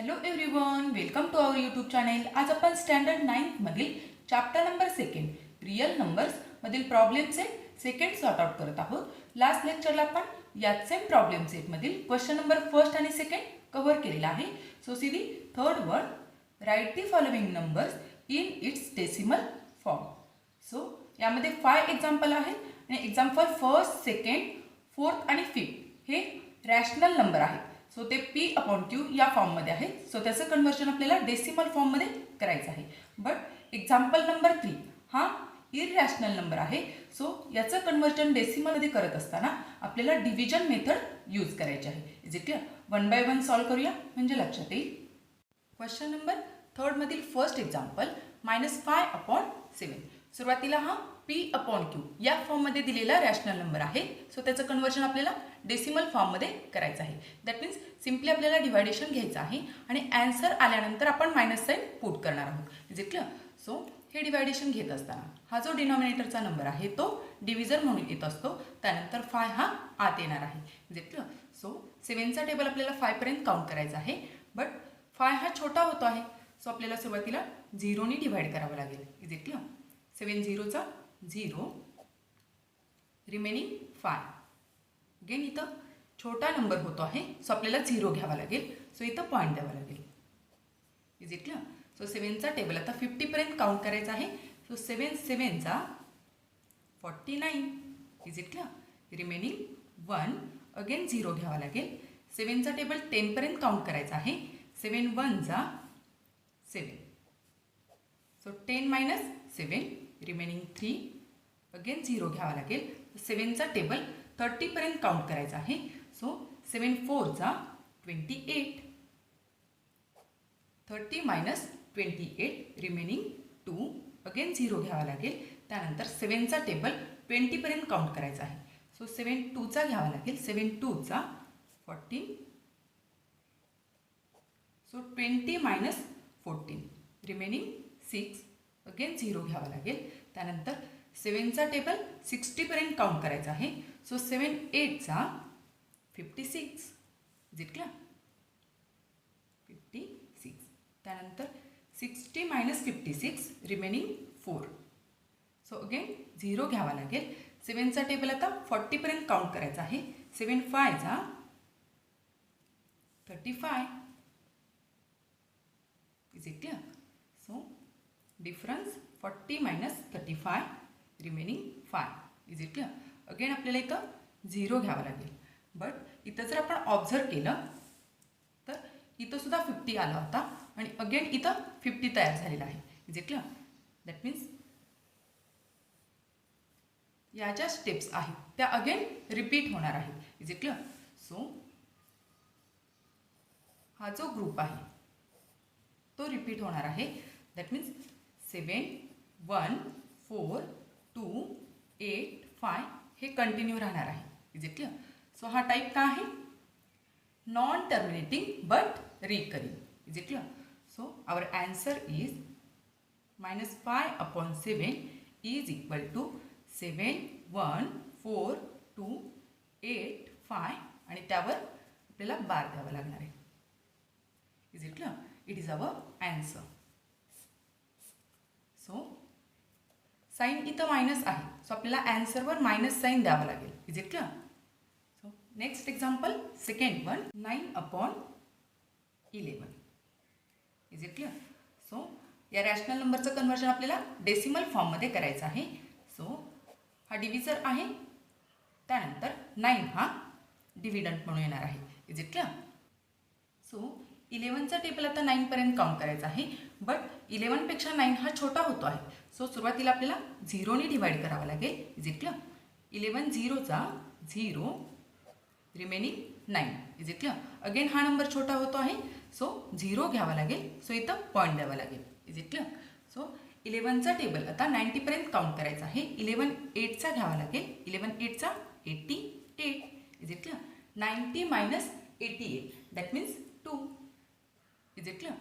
Hello everyone, welcome to our YouTube channel. आज आपण standard 9th मधील चॅप्टर नंबर 2 रियल नंबर्स मधील प्रॉब्लेमचे second sort out करत आहोत. लास्ट लेक्चरला आपण याच सेम प्रॉब्लेम सेट मधील क्वेश्चन नंबर फर्स्ट आणि सेकंड कव्हर केलेला आहे. So see the third one, write the following numbers in its decimal form. So यामध्ये 5 एक्झाम्पल आहेत आणि एक्झाम्पल फर्स्ट, सेकंड, फोर्थ आणि फिफ्थ हे रॅशनल नंबर आहेत. सो ते P/Q या फॉर्ममध्ये आहेत. सो त्याचं कन्व्हर्जन आपल्याला डेसिमल फॉर्ममध्ये करायचं आहे. बट एक्झाम्पल नंबर 3 हा इररॅशनल नंबर आहे. सो याचं कन्व्हर्जन डेसिमलमध्ये करत असताना आपल्याला डिव्हिजन मेथड यूज करायची आहे. Is it clear? 1 by 1 solve करूया म्हणजे लक्षात येईल. क्वेश्चन नंबर थर्ड मधील फर्स्ट एक्झाम्पल -5/7. सुरुवातीला हा P/Q या फॉर्ममध्ये दिलेला रॅशनल नंबर आहे. सो त्याचं कन्व्हर्जन आपल्याला डेसिमल फॉर्ममध्ये करायचं आहे. दॅट मीन्स सिम्पली आपल्याला डिवायडेशन घ्यायचं आहे आणि ॲन्सर आल्यानंतर आपण मायनस साईन पुट करणार आहोत. Is it clear? सो हे डिवायडेशन घेत असताना हा जो डिनॉमिनेटरचा नंबर आहे तो डिव्हिजन म्हणून येत असतो. त्यानंतर 5 हा आत येणार आहे. Is it clear? सो 7चा टेबल आपल्याला 5 पर्यंत काउंट करायचा आहे. बट 5 हा छोटा होतो आहे. सो आपल्याला सुरुवातीला 0ने डिवाइड करावं लागेल. Is it clear? 7 0 0 remaining 5. Again इथं छोटा नंबर होतो आहे. सो आपल्याला 0 घ्यावा लागेल. सो इथं पॉईंट द्यावा लागेल. Is it clear? सो 7चा टेबल आता 50 पर्यंत काउंट करायचा आहे. So 7 7 49. Is it clear? Remaining 1. Again 0 घ्यावा लागेल. 7चा टेबल 10 पर्यंत काउंट करायचा आहे. 7 1 7. So 10 - 7 remaining 3. अगेन 0 घ्यावा लागेल. 7चा टेबल 30 पर्यंत काउंट करायचा आहे. सो 7 4 28. 30 - 28 रिमेनिंग 2. अगेन 0 घ्यावा लागेल. त्यानंतर 7चा टेबल 20 पर्यंत काउंट करायचा आहे. सो 7 2 घ्यावा लागेल. 7 2 14. So 20 - 14 remaining 6. अगेन 0 घ्यावा लागेल. त्यानंतर 7चा टेबल 60 पर्यंत काउंट करायचा आहे. सो 7 8 56. Is it clear? 56. त्यानंतर 60 - 56 रिमेनिंग 4. सो अगेन 0 घ्यावा लागेल. 7चा टेबल आता 40 पर्यंत काउंट करायचा आहे. 7 5 35. Is it clear? So difference 40 - 35 remaining 5. Is it clear? Again आपल्याला इथं 0 घ्यावा लागेल. बट इथं जर आपण ऑब्झर्व केलं तर इथं सुद्धा 50 आला होता आणि अगेन इथं 50 तयार झालेला आहे. Is it clear? That means या ज्या स्टेप्स आहेत त्या अगेन रिपीट होणार आहेत. Is it clear? सो हा जो ग्रुप आहे तो रिपीट होणार आहे. दॅट मीन्स 7 1 4 2 8 5 हे कंटिन्यू राहणार आहे. Is it clear? सो हा टाईप काय आहे? Non terminating but recurring. Is it clear? So our answer is -5/7 is equal to 7 1 4 2 8 5 आणि त्यावर आपल्याला बार द्यावा लागणार आहे. Is it clear? It is our answer. So sign इथं मायनस आहे. सो आपल्याला ॲन्सरवर मायनस साईन द्यावं लागेल. Is it clear? So next example second one 9/11. Is it clear? So या रॅशनल नंबरचं कन्व्हर्जन आपल्याला डेसिमल फॉर्ममध्ये करायचं आहे. सो हा डिव्हिजर आहे. त्यानंतर 9 हा डिव्हिडंट म्हणून येणार आहे. Is it clear? सो 11चा टेबल आता 9 पर्यंत काउंट करायचा आहे. बट 11पेक्षा 9 हा छोटा होतो आहे. सो सुरुवातीला आपल्याला 0ने डिवाइड करावं लागेल. Is it clear? 11 0 0 remaining 9. Is it clear? Again हा नंबर छोटा होतो आहे. सो 0 घ्यावा लागेल. सो इथं पॉईंट द्यावा लागेल. Is it clear? सो 11चा टेबल आता 90 पर्यंत काउंट करायचा आहे. 11 8 घ्यावा लागेल. 11 8 88. Is it clear? 90 - 88 that means 2. Is it clear?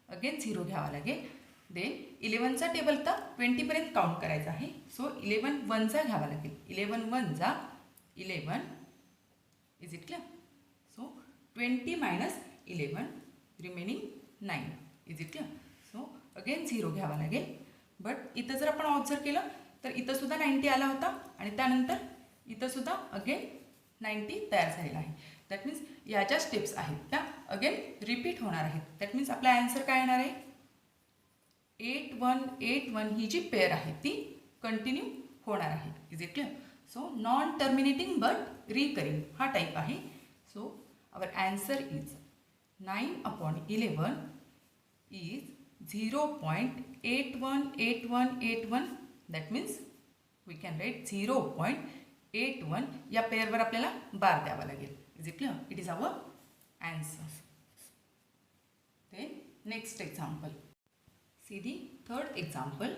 Again 0 घ्यावा लागेल. देन 11चा टेबल आता 20 पर्यंत काउंट करायचा आहे. सो 11 1 घ्यावा लागेल. 11 1 11. Is it clear? So 20 - 11 remaining 9. Is it clear? So again 0 घ्यावा लागेल. बट इथं जर आपण ऑब्झर्व केलं तर इथं सुद्धा 90 आला होता आणि त्यानंतर इथं सुद्धा अगेन 90 तयार झालेला आहे. दॅट मीन्स या ज्या स्टेप्स आहेत त्या अगेन रिपीट होणार आहेत. दॅट मीन्स आपला ॲन्सर काय येणार आहे? 8 1 8 1 ही जी पेअर आहे ती कंटिन्यू होणार आहे. Is it clear? So non terminating but recurring हा टाईप आहे. So our answer is 9/11 is 0.818181. That means we can write 0.81 या पेअरवर आपल्याला बार द्यावा लागेल. Is it clear? It is our answer. Then next example. See the third example,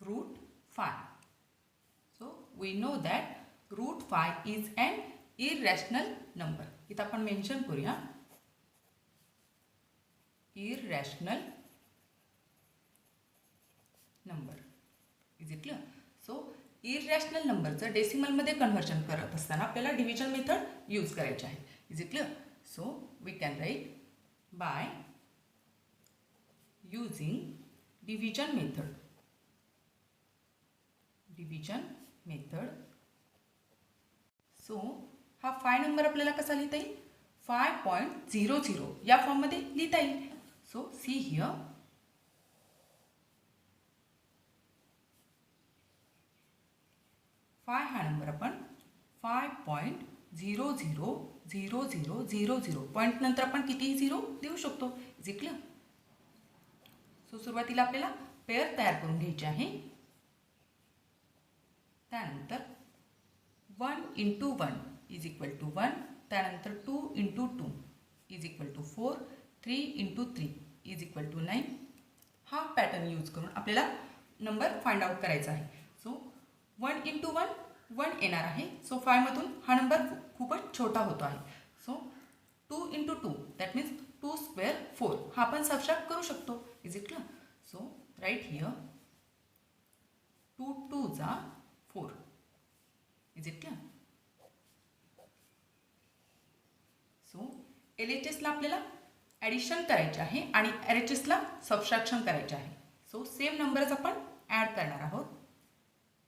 root 5. So we know that root 5 is an irrational number. इथं आपण mention करूया irrational number. Is it clear? So irrational नंबरचं डेसिमलमध्ये conversion करत असताना आपल्याला division method use करायची आहे. Is it clear? So we can write by using division method. So हा 5 नंबर आपल्याला कसा लिहिता येईल? 5.00 या फॉर्ममध्ये लिहिता येईल. सो सी हिअर 5 हा नंबर आपण 5.000000 पॉईंट नंतर आपण कितीही 0 देऊ शकतो. Is it clear? सो सुरुवातीला आपल्याला पेअर तयार करून घ्यायची आहे. त्यानंतर 1 × 1 इज इक्वल टू 1. त्यानंतर 2 × 2 is equal to 4. 3 × 3 is equal to 9. हा पॅटर्न यूज करून आपल्याला नंबर फाइंड आउट करायचा आहे. सो 1 × 1 1 येणार आहे. सो 5 मधून हा नंबर खूपच छोटा होतो आहे. सो 2 × 2 दॅट मीन्स 2 स्क्वेअर 4 हा आपण सबट्रॅक्ट करू शकतो. Is it clear? So right here 2 2 जा 4. Is it clear? सो LHSला आपल्याला ॲडिशन करायचे आहे आणि RHSला सबट्रॅक्शन करायचे आहे. सो सेम नंबरच आपण ॲड करणार आहोत.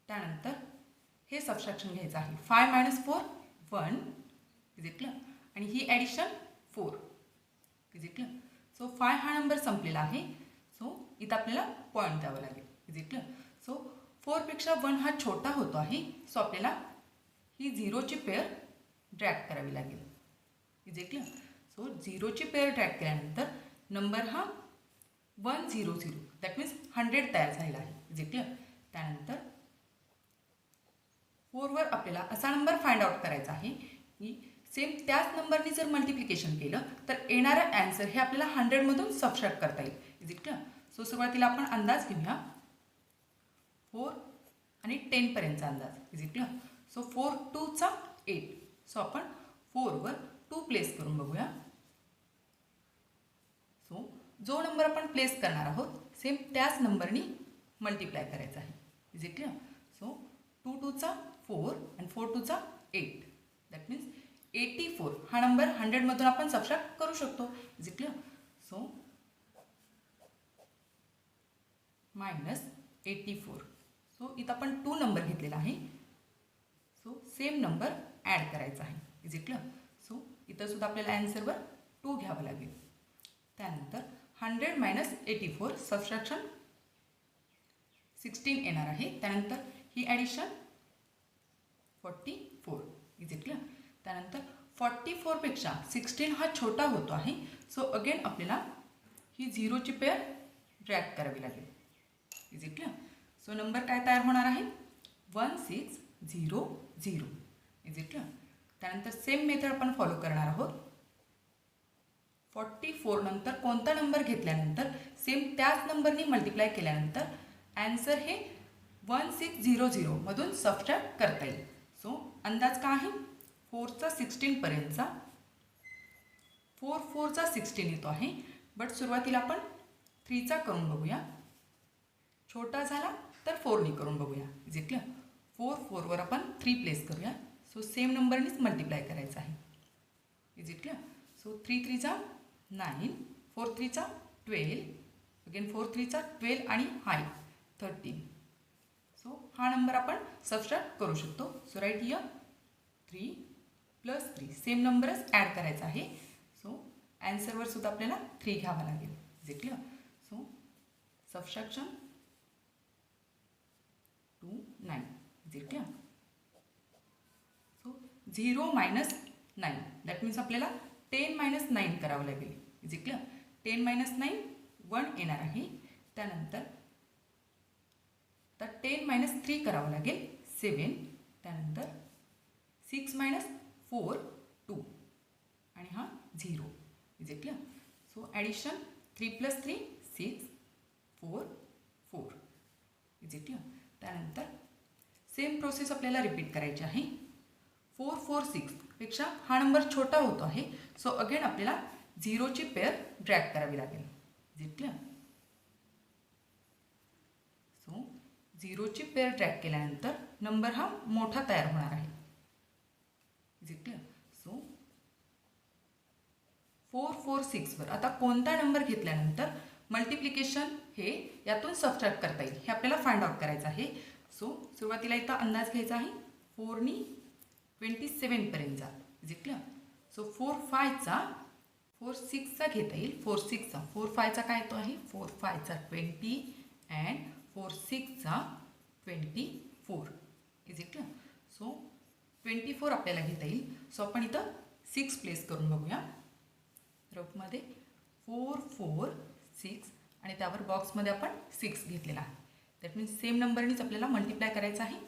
त्यानंतर हे सबट्रॅक्शन घ्यायचं आहे. 5 - 4 1. Is it clear? आणि ही addition 4. Is it clear? So 5 हा नंबर संपलेला आहे. सो इथं आपल्याला पॉईंट द्यावं लागेल. Is it clear? सो 4 पेक्षा 1 हा छोटा होतो आहे. सो आपल्याला ही 0ची पेअर ड्रॅग करावी लागेल. Is it clear? सो 0ची पेअर ड्रॅग केल्यानंतर नंबर हा 100 दॅट मीन्स 100 तयार झालेला आहे. Is it clear? त्यानंतर 4वर आपल्याला असा नंबर फाइंड आउट करायचा आहे की सेम त्याच नंबरनी जर मल्टिप्लिकेशन केलं तर येणारं ॲन्सर हे आपल्याला 100मधून सबट्रॅक्ट करता येईल. Is it clear? सो सुरुवातीला आपण अंदाज घेऊया 4 आणि 10 पर्यंतचा अंदाज. Is it clear? सो 4 2 चा 8. सो आपण 4वर 2 प्लेस करून बघूया. सो जो नंबर आपण प्लेस करणार आहोत सेम त्याच नंबरनी मल्टिप्लाय करायचा आहे. Is it clear? सो 2 2 चा 4 आणि 4 2 चा 8 दॅट मीन्स 84 हा नंबर 100मधून आपण सबट्रॅक्ट करू शकतो. Is it clear? So -84. So इथं आपण 2 नंबर घेतलेला आहे. सो सेम नंबर ॲड करायचा आहे. Is it clear? सो इथं सुद्धा आपल्याला ॲन्सरवर 2 घ्यावं लागेल. त्यानंतर 100 - 84 सबट्रॅक्शन 16 येणार आहे. त्यानंतर ही ॲडिशन 44. Is it clear? त्यानंतर 44 पेक्षा 16 हा छोटा होतो आहे. सो अगेन आपल्याला ही 0ची पेअर ड्रॅग करावी लागेल. Is it clear? So number काय तयार होणार आहे? 1600. Is it clear? त्यानंतर सेम मेथड आपण फॉलो करणार आहोत. 44 नंतर कोणता नंबर घेतल्यानंतर सेम त्याच नंबरनी मल्टिप्लाय केल्यानंतर ॲन्सर हे 1600 मधून सबट्रॅक्ट करता येईल. सो अंदाज काय आहे? 4चा 16 पर्यंतचा 4 4चा 16 येतो आहे. बट सुरुवातीला आपण 3चा करून बघूया. छोटा झाला तर 4नी करून बघूया. Is it clear? 4 4वर आपण 3 प्लेस करूया. सो सेम नंबरनीच मल्टिप्लाय करायचं आहे. Is it clear? सो 3 3 जा 9, 4 3 12, अगेन 4 3 12 आणि हाय 13. सो हा नंबर आपण सबस्ट्रॅक्ट करू शकतो. सो राईट हियर 3 + 3 सेम नंबरच ॲड करायचा आहे. सो ॲन्सरवर सुद्धा आपल्याला 3 घ्यावा लागेल. Is it clear? So subtraction 2 9. Is it clear? So 0 - 9 that means आपल्याला 10 - 9 करावं लागेल. Is it clear? 10 - 9 1 येणार आहे. त्यानंतर तर 10 - 3 करावं लागेल 7. त्यानंतर 6 - 4 2 आणि हा 0. Is it clear? So addition 3 + 3 6 4 4. Is it clear? त्यानंतर सेम प्रोसेस आपल्याला रिपीट करायची आहे. 4 4 6 पेक्षा हा नंबर छोटा होतो आहे. सो अगेन आपल्याला 0ची पेअर ड्रॅग करावी लागेल. Is it clear? सो 0ची पेअर ड्रॅग केल्यानंतर नंबर हा मोठा तयार होणार आहे. Is it clear? सो 4 4 6 वर आता कोणता नंबर घेतल्यानंतर मल्टिप्लिकेशन हे यातून सबट्रॅक्ट करता येईल हे आपल्याला फाइंड आउट करायचं आहे. सो सुरुवातीला इथं अंदाज घ्यायचा आहे. 4 नी 27 पर्यंत जा. Is it clear? सो 4 5 4 6 घेता येईल. 4 6 4 5 काय येतो आहे 4 5 20 and 4 6 24. Is it clear? So 24 आपल्याला घेता येईल. सो आपण इथं 6 प्लेस करून बघूया. रफमध्ये 4 4 6 आणि त्यावर बॉक्समध्ये आपण 6 घेतलेला आहे. दॅट मीन्स सेम नंबरनीच आपल्याला मल्टिप्लाय करायचं आहे.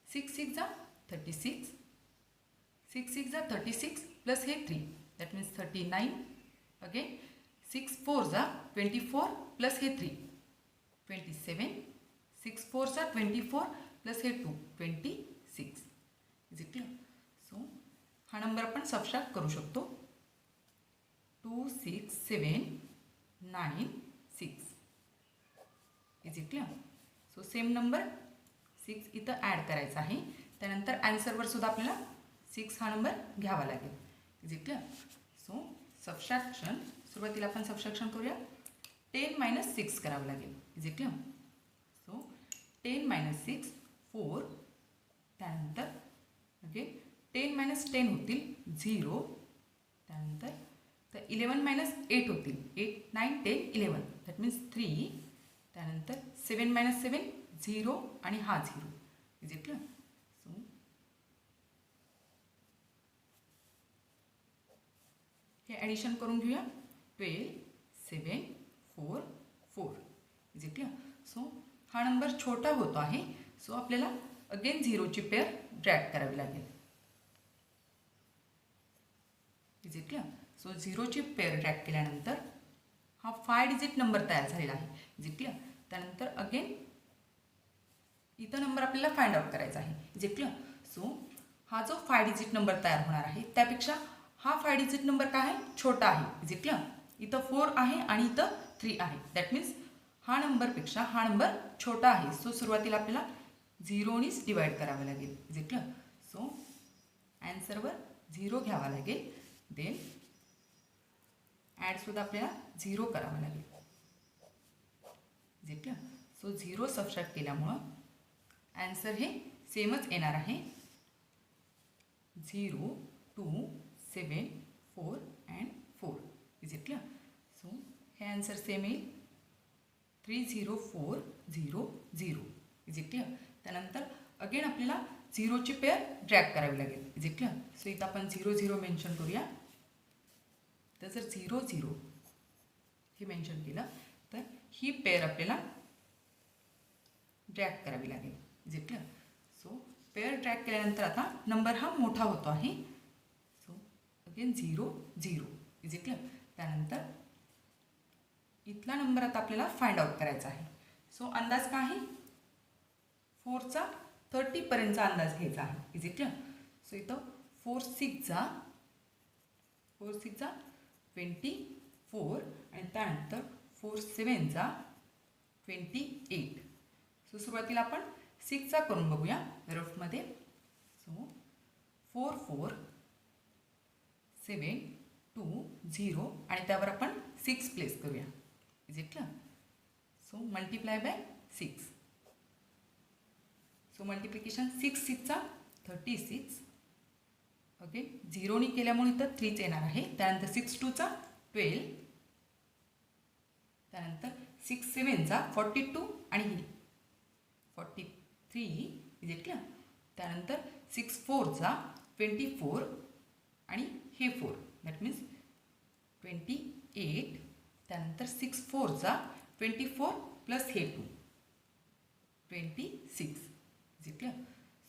6 6 36 6 6 36 प्लस हे 3 दॅट मीन्स 39. अगेन 6 4 24 प्लस हे 3 27. 6 4 24 प्लस हे 2 26. Is it clear? सो हा नंबर आपण सबट्रॅक्ट करू शकतो. 2 6 7 9 6. Is it clear? So same number 6 इथं ॲड करायचा आहे. त्यानंतर ॲन्सरवर सुद्धा आपल्याला 6 हा नंबर घ्यावा लागेल. Is it clear? So subtraction सुरुवातीला आपण सबट्रॅक्शन करूया. 10 - 6 करावं लागेल. Is it clear? सो 10 - 6 4. त्यानंतर ओके 10 - 10 होतील 0. त्यानंतर तर 11 - 8 होतील 8 9 10 11 दॅट मीन्स 3. त्यानंतर 7 - 7 0 आणि हा 0. Is it clear? सो हे ॲडिशन करून घेऊया. 12 7 4 4. Is it clear? सो हा नंबर छोटा होतो आहे. सो आपल्याला अगेन 0ची पेअर ड्रॅग करावी लागेल. Is it clear? सो 0ची पेअर ड्रॅग केल्यानंतर हा 5 डिजिट नंबर तयार झालेला आहे. Is it clear? त्यानंतर अगेन इथं नंबर आपल्याला फाइंड आउट करायचा आहे. Is it clear? सो हा जो 5 डिजिट नंबर तयार होणार आहे त्यापेक्षा हा 5 डिजिट नंबर काय आहे छोटा आहे. Is it clear? इथं 4 आहे आणि इथं 3 आहे. दॅट मीन्स हा नंबरपेक्षा हा नंबर छोटा आहे. सो सुरुवातीला आपल्याला 0नीच डिवाइड करावं लागेल. Is it clear? सो ॲन्सरवर 0 घ्यावा लागेल. देन ॲडसुद्धा आपल्याला 0 करावं लागेल. Is it clear? So 0 subtract केल्यामुळं ॲन्सर हे सेमच येणार आहे. 0 2 7 4 and 4. Is it clear? So हे ॲन्सर सेम येईल 3 0 4 0 0. Is it clear? त्यानंतर अगेन आपल्याला 0ची पेअर ड्रॅग करावी लागेल. Is it clear? सो इथं आपण 0 0 मेन्शन करूया. तर जर 0 0 हे मेन्शन केलं तर ही पेअर आपल्याला ड्रॅग करावी लागेल. Is it clear? So pair drag केल्यानंतर आता नंबर हा मोठा होतो आहे. So again 0 0. Is it clear? त्यानंतर इथला नंबर आता आपल्याला फाइंड आउट करायचा आहे. सो अंदाज काय आहे 4चा 30 पर्यंतचा अंदाज घ्यायचा आहे. Is it clear? सो इथं 4 6 24 आणि त्यानंतर 4 7 28. सो सुरुवातीला आपण 6चा करून बघूया रफमध्ये. सो 4 4 7 2 0 आणि त्यावर आपण 6 प्लेस करूया. Is it clear? So multiply by 6. So multiplication 6 6 36. Okay, 0नी केल्यामुळे इथं 3च येणार आहे. त्यानंतर 6 2 12. त्यानंतर 6 7 42 आणि ही 43. Is it clear? त्यानंतर 6 4 24 आणि हे 4 दॅट मीन्स 28. त्यानंतर 6 4 24 प्लस हे 2 26. Is it clear?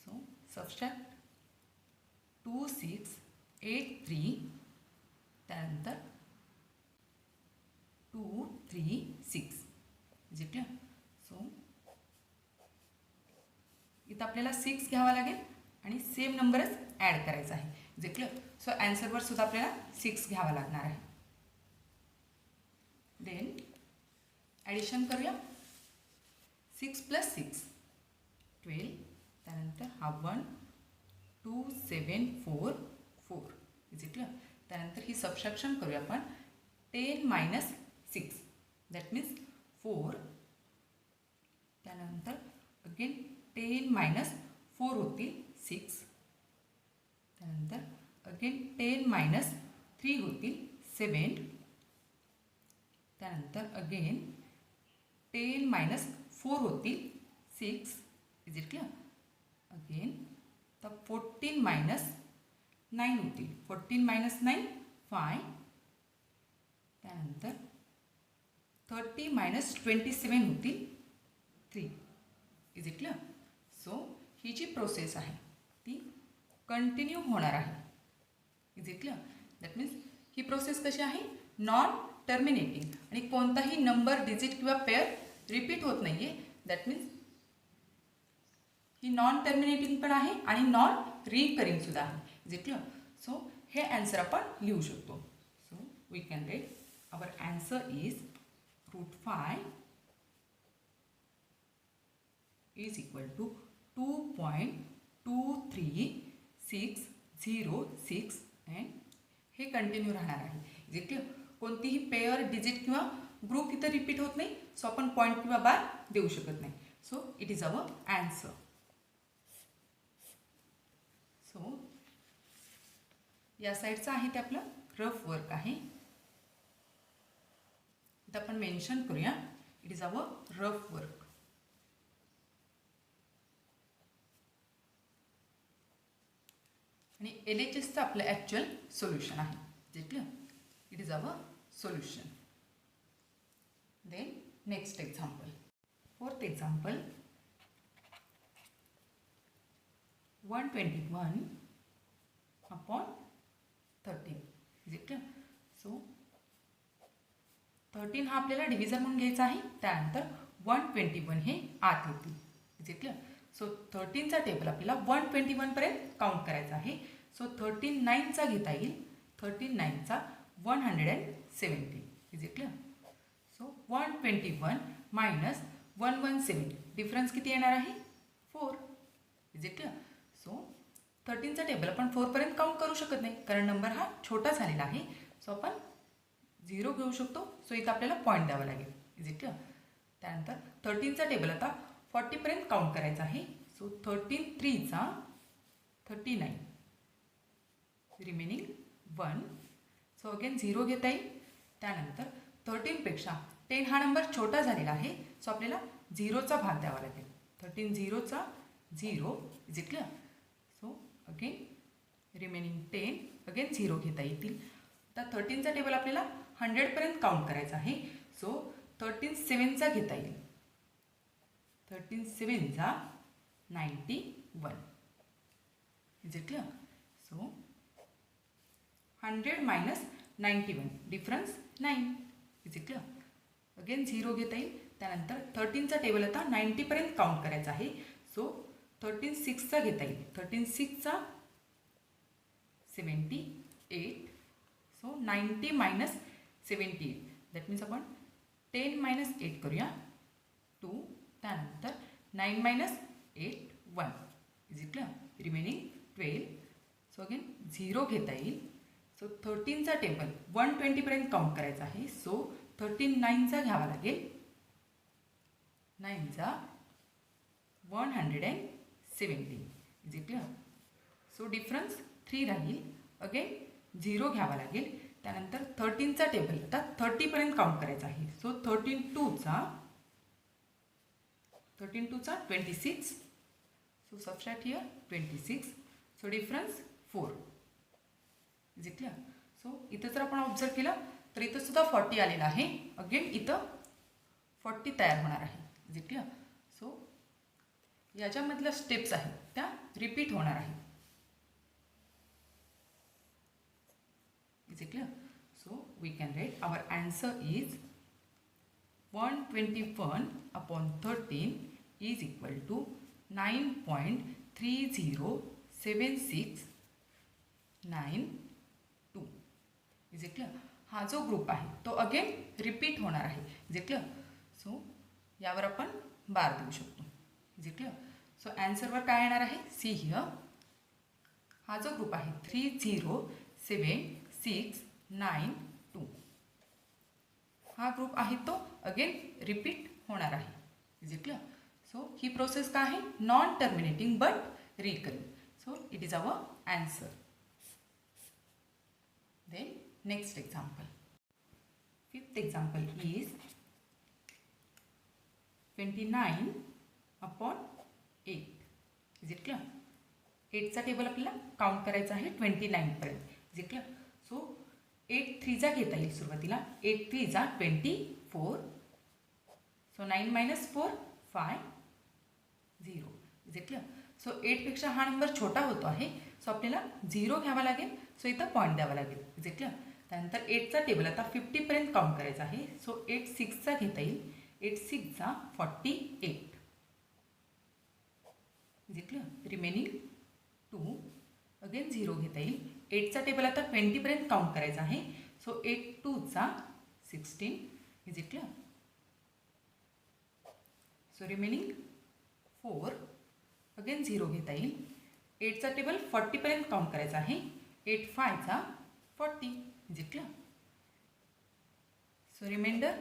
So subtract 2 6 8 3. त्यानंतर 2 3 6. Is it clear? सो इथं आपल्याला 6 घ्यावा लागेल आणि सेम नंबरच ॲड करायचा आहे. Is it clear? सो ॲन्सरवर सुद्धा आपल्याला 6 घ्यावा लागणार आहे. देन ॲडिशन करूया. 6 + 6 12. त्यानंतर हा 1 2 7 4 4. Is it clear? त्यानंतर ही सबट्रॅक्शन करूया आपण. 10 - 6 दॅट मीन्स 4. त्यानंतर अगेन 10 - 4 होतील 6. त्यानंतर अगेन 10 - 3 होतील 7. त्यानंतर अगेन 10 - 4 होतील 6. Is it clear? अगेन तर 14 - 9 होतील. 14 - 9 5. त्यानंतर 30 - 27 होतील 3. Is it clear? सो ही जी प्रोसेस आहे ती कंटिन्यू होणार आहे. Is it clear? That means ही प्रोसेस कशी आहे? नॉन टर्मिनेटिंग आणि कोणताही नंबर डिजिट किंवा पेअर रिपीट होत नाही आहे. दॅट मीन्स ही नॉन टर्मिनेटिंग पण आहे आणि नॉन रिकरिंग सुद्धा आहे. Is it clear? सो हे ॲन्सर आपण लिहू शकतो. So we can write our answer is √5 is equal to 2.2360 and हे कंटिन्यू राहणार आहे. Is it clear? कोणतीही पेअर डिजिट किंवा ग्रुप इथं रिपीट होत नाही. सो आपण पॉईंट किंवा बार देऊ शकत नाही. So it is our answer. So या साईडचं आहे ते आपलं रफ वर्क आहे. इथं आपण मेन्शन करूया it is our rough work. आणि LHSचं आपलं ॲक्च्युअल सोल्युशन आहे. जे clear? It is our solution. Then next example. 4th example. 121/13. Is it clear? So 13 हा आपल्याला डिव्हिजन म्हणून घ्यायचा आहे. त्यानंतर 121 हे आत येतील. Is it clear? सो 13चा टेबल आपल्याला 121 पर्यंत काउंट करायचा आहे. सो 13 9चा घेता येईल. 13 9चा 170. Is it clear? So 121 - 117 difference किती येणार आहे? 4. Is it clear? सो 13चा टेबल आपण 4 पर्यंत काउंट करू शकत नाही कारण नंबर हा छोटा झालेला आहे. सो आपण 0 घेऊ शकतो. सो इथं आपल्याला पॉईंट द्यावा लागेल. Is it clear? त्यानंतर 13चा टेबल आता 40 पर्यंत काउंट करायचा आहे. So 13 3 39 remaining 1. सो अगेन 0 घेता येईल. त्यानंतर 13पेक्षा 10 हा नंबर छोटा झालेला आहे. सो आपल्याला 0चा भाग द्यावा लागेल. 13 0चा 0. Is it clear? So again remaining 10 again 0 घेता येतील. आता 13चा टेबल आपल्याला 100पर्यंत काउंट करायचा आहे. सो 13 7चा घेता येईल. 13 7 91. Is it clear? So 100 - 91 difference 9. Is it clear? Again 0 घेता येईल. त्यानंतर 13चा टेबल आता 90पर्यंत काउंट करायचा आहे. सो 13 6चा घेता येईल. 13 6 78. सो 90 - 78 दॅट मीन्स आपण 10 - 8 करूया 2. त्यानंतर 9 - 8 1. Is it clear? Remaining 12. So again 0 घेता येईल. सो 13चा टेबल 120पर्यंत काउंट करायचा आहे. सो 13 9चा घ्यावा लागेल. 9चा 170. Is it clear? So difference 3 राहील. अगेन 0 घ्यावा लागेल. त्यानंतर 13चा टेबल आता 30पर्यंत काउंट करायचा आहे. So 13 2चा 26. So subtract here 26. So difference 4. Is it clear? So इथं जर आपण ऑब्झर्व केलं तर इथं सुद्धा 40 आलेलं आहे. अगेन इथं 40 तयार होणार आहे. Is it clear? सो याच्यामधल्या स्टेप्स आहेत त्या रिपीट होणार आहेत. Is it clear? So we can write our answer is 121 upon 13 is equal to 9.307692. Is it clear? हा जो ग्रुप आहे तो अगेन रिपीट होणार आहे. Is it clear? सो यावर आपण बार देऊ शकतो. Is it clear? सो ॲन्सरवर काय येणार आहे? See here. हा जो ग्रुप आहे 30762 हा ग्रुप आहे तो अगेन रिपीट होणार आहे. Is it clear? सो ही प्रोसेस काय आहे? Non terminating but recurring. So it is our answer. Then next example. Fifth example is 29 upon 8. Is it clear? 8चा टेबल आपल्याला काउंट करायचा आहे 29पर्यंत. Is it clear? सो 8 3जा घेता येईल सुरुवातीला. 8 3जा 24. So 9 - 4 5 0. Is it clear? So 8पेक्षा हा नंबर छोटा होतो आहे. सो आपल्याला 0 घ्यावा लागेल. सो इथं पॉईंट द्यावा लागेल. Is it clear? त्यानंतर 8चा टेबल आता 50पर्यंत काउंट करायचा आहे. सो 8 6चा घेता येईल. 8 6जा 48. Is it clear? Remaining 2. Again 0 घेता येईल. 8चा टेबल आता 20पर्यंत काउंट करायचा आहे. So 8 2चा 16. Is it clear? So remaining 4. Again 0 घेता येईल. 8चा टेबल 40पर्यंत काउंट करायचा आहे. 8 5चा 40. Is it clear? So reminder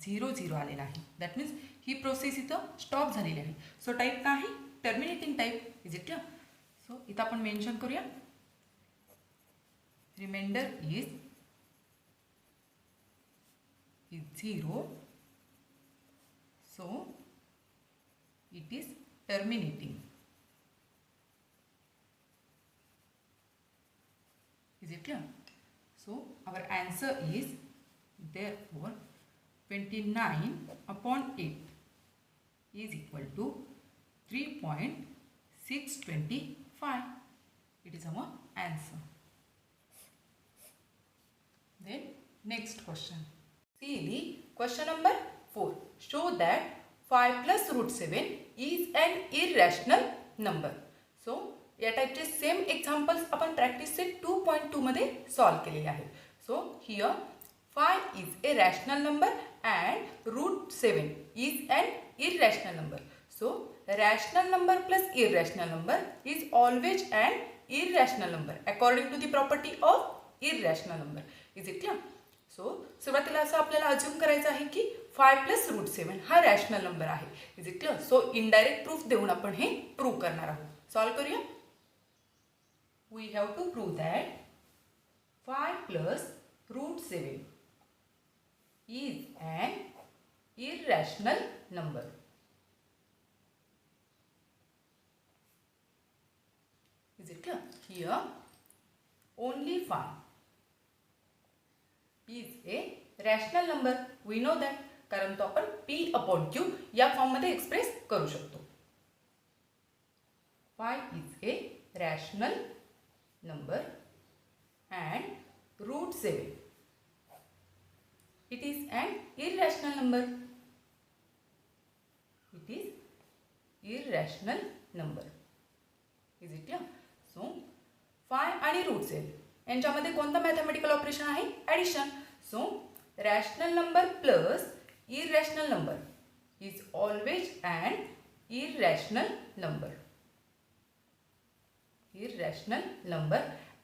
0 0 आलेला आहे. दॅट मीन्स ही प्रोसेस इथं स्टॉप झालेली आहे. सो टाईप काय आहे? Terminating type. Is it clear? So इथं आपण मेन्शन करूया. Reminder is 0. So it is terminating. Is it clear? So our answer is therefore 29 upon 8 is equal to 3.625. It is our answer. Then next question. See question number 4. Show that 5 plus root 7 is an irrational number. So या टाईपचे same examples आपण practice set 2.2 मध्ये solve केलेले आहेत. So here 5 is a rational number and root 7 is an irrational number. So rational number plus irrational number is always an irrational number according to the property of irrational number. Is it clear? So सुरुवातीला असं आपल्याला assume करायचं आहे की 5 plus root 7 हा rational number आहे. Is it clear? So indirect proof देऊन आपण हे प्रूव्ह करणार आहोत. सॉल्व करूया. We have to prove that 5 plus root 7 is an irrational number. Is it clear? Here only 5 is a rational number. We know that कारण तो आपण P upon Q या फॉर्म मध्ये एक्सप्रेस करू शकतो. 5 is a rational number and root 7 it is an irrational number. It is irrational number. Is it clear? So 5 आणि root 7 यांच्यामध्ये कोणता मॅथमॅटिकल ऑपरेशन आहे? Addition. So rational number plus irrational number is always an irrational number. Irrational number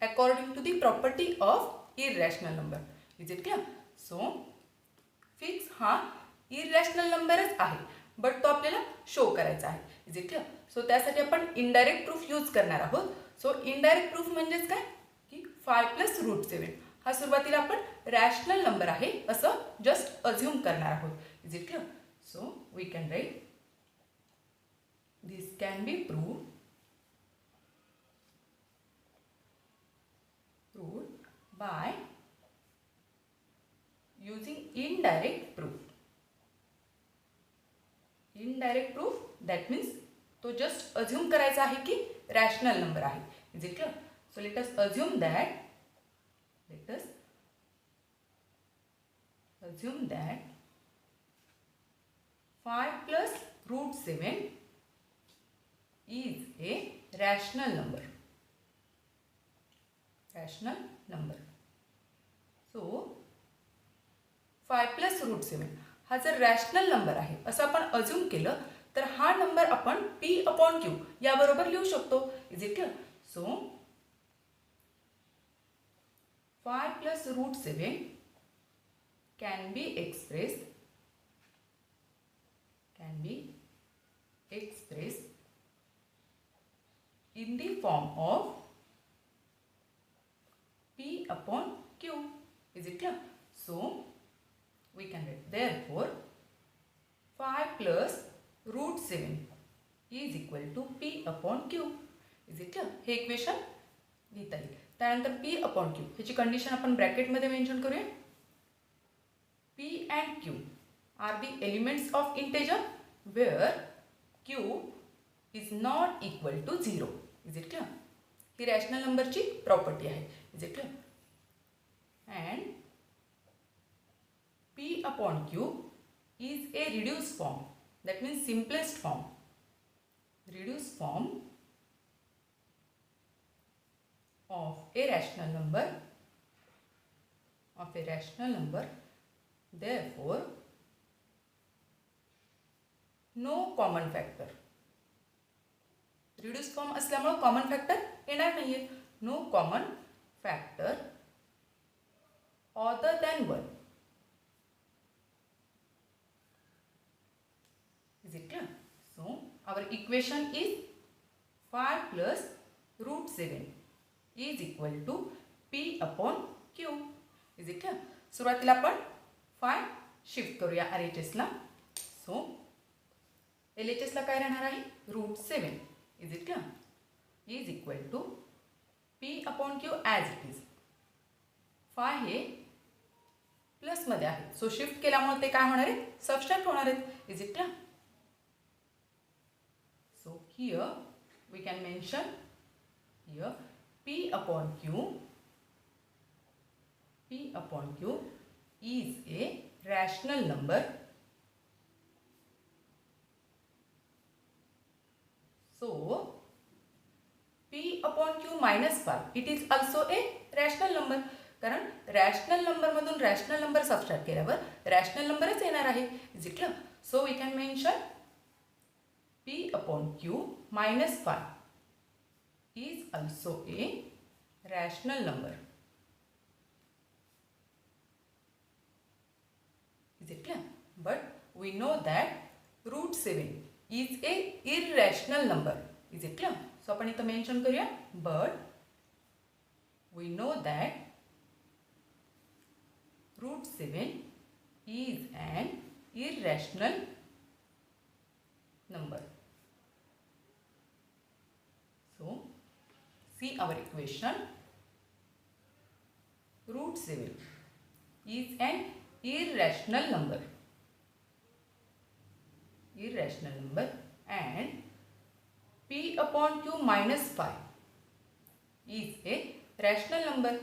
according to the property of irrational number. Is it clear? So fix हा irrational नंबरच आहे, but तो आपल्याला show करायचा आहे. Is it clear? So त्यासाठी आपण indirect proof use करणार आहोत. सो इनडायरेक्ट प्रूफ म्हणजेच काय की 5 + √7 हा सुरुवातीला आपण रॅशनल नंबर आहे असं जस्ट अज्युम करणार आहोत. Is it clear? So we can write this can be proved by using indirect proof. Indirect proof that means तो जस्ट अज्युम करायचा आहे की रॅशनल नंबर आहे. Is it clear? So let us assume that 5 + √7 is a rational number. Rational number. So 5 + √7 हा जर rational number आहे असं आपण अज्युम केलं तर हा नंबर आपण P/Q याबरोबर लिहू शकतो. Is it clear? So 5 + √7 can be expressed in the form of P/Q. Is it clear? So we can write therefore 5 + √7 is equal to P/Q. Is it clear? हे इक्वेशन लिहिता येईल. त्यानंतर P/Q ह्याची condition आपण ब्रॅकेटमध्ये mention करूया. P and Q are the elements of integer where Q is not equal to 0. Is it clear? He rational नंबरची property आहे. Is it clear? and P/Q is a reduced form. That means simplest form. Reduced form of a rational number. Therefore, no common factor. Reduced form असल्यामुळे common factor येणार नाहीये. No common factor other than 1. Is it clear? So our equation is 5 + √7 is equal to P/Q. Is it clear? सुरुवातीला आपण 5 shift करूया RHS ला. So LHS ला काय राहणार आहे? √7. Is it clear? is equal to P/Q as it is. 5 हे plus मध्ये आहे. सो शिफ्ट केल्यामुळे ते काय होणार आहे? सबस्ट्रॅक्ट होणार आहेत. Is it clear? So here we can mention here P/Q is a rational number. So P/Q - 5 it is also a rational number. कारण रॅशनल नंबर मधून रॅशनल नंबर सबट्रॅक्ट केल्यावर रॅशनल नंबरच येणार आहे. Is it clear? So we can mention P/Q - 5 is also a rational number. Is it clear? But we know that √7 is a irrational number. Is it clear? So आपण इथं mention करूया. But we know that √7 is an irrational number. So see our equation. √7 is an irrational number. And P/Q - 5 is a rational number.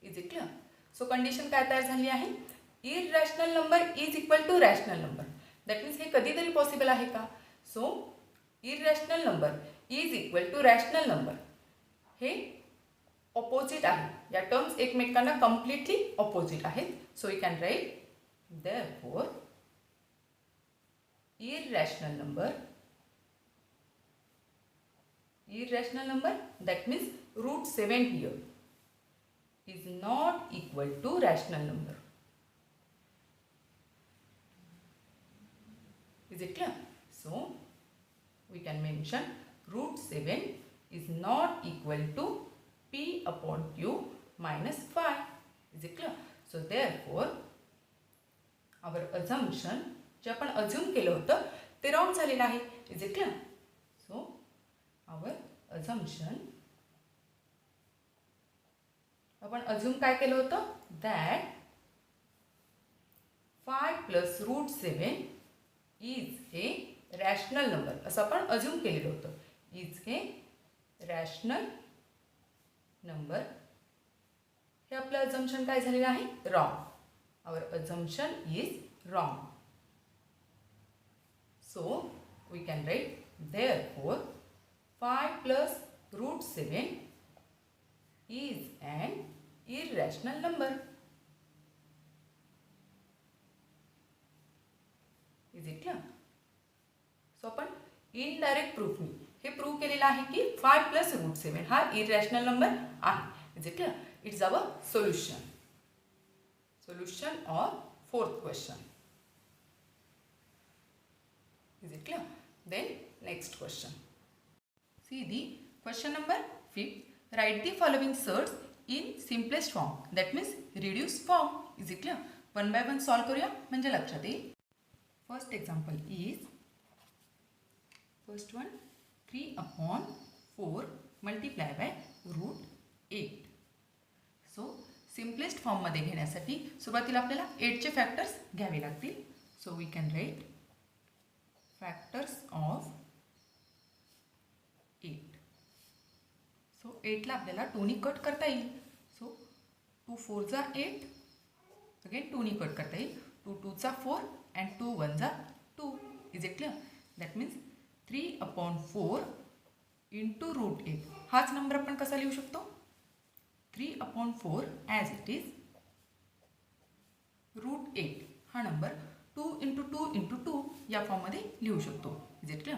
Is it clear? So condition काय तयार झाली आहे? irrational number is equal to rational number. That means हे कधीतरी possible आहे का? So irrational number is equal to rational number. हे opposite आहे. या टर्म्स एकमेकांना कम्प्लिटली ऑपोजिट आहेत. So we can write therefore irrational number that means root 7 here is not equal to rational number. Is it clear? So we can mention root 7 is not equal to p upon q minus 5. Is it clear? So therefore our assumption जे आपण assume केलं होतं ते wrong झालेलं आहे. Is it clear? So our assumption आपण assume काय केलं होतं that 5 plus root 7 is a rational number असं आपण अज्यूम केलेलं होतं. Is a rational number. हे आपलं अझम्पशन काय झालेलं आहे wrong. Our assumption is wrong. So we can write therefore 5 plus root 7 is an irrational number. Is it clear? So आपण इनडायरेक्ट प्रूफनी हे प्रूव्ह केलेलं आहे की 5 plus root 7 हा irrational number आहे. Is it clear? It's our solution. Solution of fourth question. Is it clear? Then next question. See the question number 5. Write the following surds in simplest form. That means reduced form. Is it clear? One by one solve करूया म्हणजे लक्षात येईल. First example is first one 3 upon 4 multiply by root 8. So simplest form मध्ये घेण्यासाठी सुरुवातीला आपल्याला 8 चे factors घ्यावे लागतील. So we can write factors of 8. So 8 ला आपल्याला 2 नी कट करता येईल. सो 2 4 जा 8. अगेन 2 नी कट करता येईल. 2 2 चा 4 and 2 1 जा 2. Is it clear? That means 3 upon 4 into root 8. हाच नंबर आपण कसा लिहू शकतो 3 upon 4 as it is root 8 हा नंबर 2 इंटू 2 इंटू 2 या फॉर्ममध्ये लिहू शकतो. Is it clear?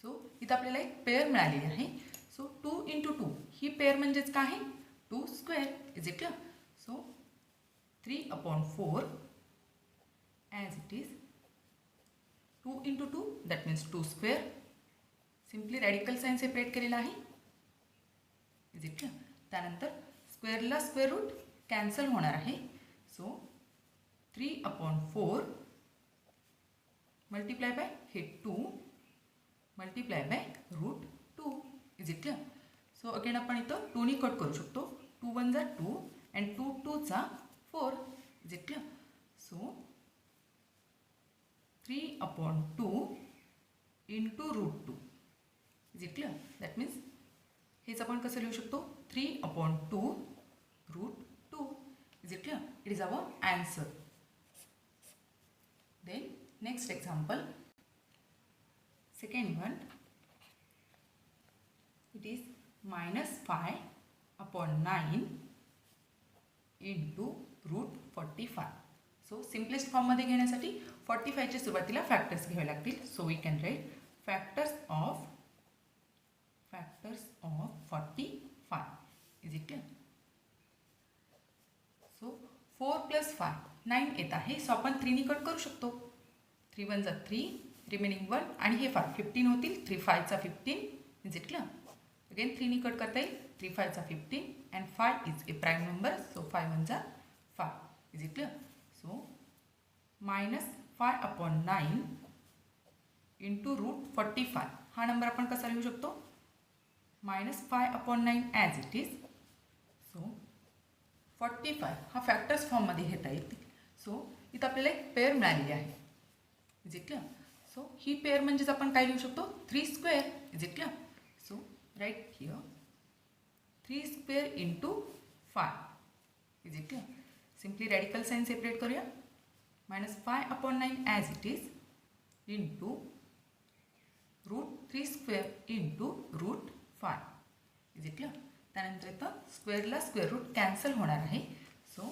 सो इथं आपल्याला एक पेअर मिळालेली आहे. सो 2 इंटू 2 ही पेअर म्हणजेच काय आहे 2 square. Is it clear? So 3 upon 4 as it is 2 into 2 that means 2 square. Simply radical sign separate केलेला आहे. Is it clear? त्यानंतर स्क्वेअरला स्क्वेअर रूट कॅन्सल होणार आहे. सो 3 अपॉन 4 मल्टिप्लाय बाय हे 2 multiply by root 2. Is it clear? So again आपण इथं 2 नी कट करू शकतो. 2 1 जा 2 अँड 2 2 चा 4. Is it clear? So 3 upon 2 into root 2. Is it clear? That means हेच आपण कसं लिहू शकतो 3 upon 2 root 2. Is it clear? It is our answer. Then next example, second one, it is minus 5 upon 9 into root 45. So simplest form मध्ये घेण्यासाठी 45 च्या सुरुवातीला factors घ्यावे लागतील. So we can write factors of 45. Is it clear? So 4 plus 5 9 येत आहे. So आपण 3 नी कट करू शकतो. 3 1 जा 3 रिमेनिंग 1 आणि हे 5 15 होतील. 3 5 चा 15. Is it clear? अगेन 3 नी कट करता येईल. 3 5 चा 15 and 5 is a prime number. So 5 1 जा 5. Is it clear? So minus 5 upon 9 into root 45 हा नंबर आपण कसा लिहू शकतो minus 5 upon 9 as it is. So 45 हा फॅक्टर्स फॉर्ममध्ये घेता येतील. सो इथं आपल्याला एक पेअर मिळालेली आहे. Is it clear? सो ही पेअर म्हणजेच आपण काय लिहू शकतो 3 square. Is it clear? So right here 3 square into 5. Is it clear? Simply radical sign separate करूया. Minus 5 upon 9 as it is into root 3 square into root 5. Is it clear? त्यानंतर इथं स्क्वेअरला स्क्वेअर रूट कॅन्सल होणार आहे. So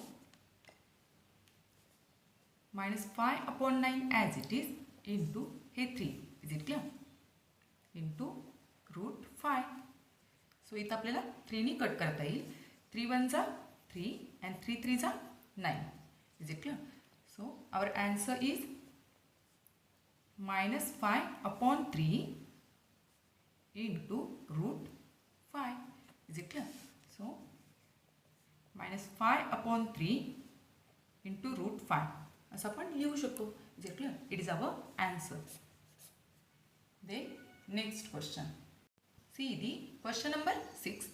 minus 5 upon 9 as it is into हे 3. Is it clear? Into root 5. So इथं आपल्याला 3नी cut करता येईल. 3 1 जा 3 अँड 3 3 जा 9. Is it clear? So our answer is -5/3 into √5. Is it clear? So -5/3 into √5 असं आपण लिहू शकतो. Is it clear? It is our answer. Then next question. See the question number 6.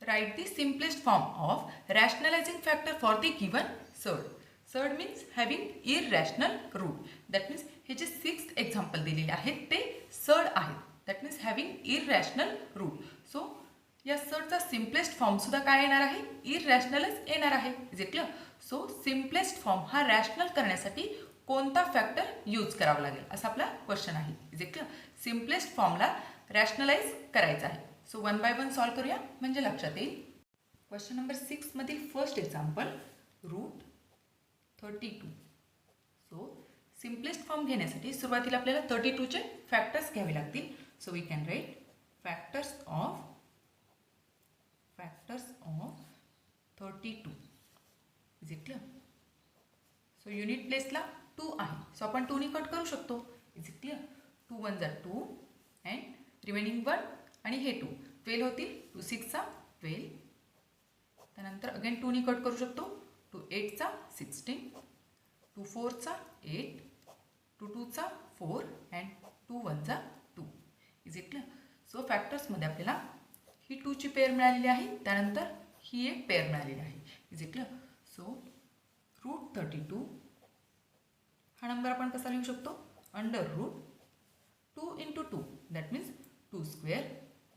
Write the simplest form of rationalizing factor for the given surd. Surd means having irrational root. That means हे जे 6th example दिलेले आहेत ते surd आहेत. That means having irrational root. So या सर्डचा simplest form सुद्धा काय येणार आहे? इररॅशनलच येणार आहे. Is it clear? So simplest form हा रॅशनल करण्यासाठी कोणता फॅक्टर यूज करावा लागेल असा आपला क्वेश्चन आहे. Is it clear? सिम्पलेस्ट फॉर्मला रॅशनलाइज करायचं आहे. सो 1 बाय 1 सॉल्व करूया म्हणजे लक्षात येईल. क्वेश्चन नंबर 6 मधील first example √32. So simplest form घेण्यासाठी सुरुवातीला आपल्याला 32चे फॅक्टर्स घ्यावे लागतील. So we can write factors of 32. Is it clear? So unit प्लेसला 2 आहे. सो आपण 2नी कट करू शकतो. Is it clear? 2 1 जा 2 अँड रिमेनिंग 1 आणि हे 2 12 होतील. 2 6 चा 12. त्यानंतर अगेन 2नी कट करू शकतो. 2 8 चा 16. 2 4 चा 8. 2 2 चा 4 अँड 2 1 चा 2. Is it clear? सो फॅक्टर्समध्ये आपल्याला ही 2ची पेअर मिळालेली आहे. त्यानंतर ही एक पेअर मिळालेली आहे. Is it clear? सो √32 हा नंबर आपण कसा लिहू शकतो? √2 into 2. That means 2 square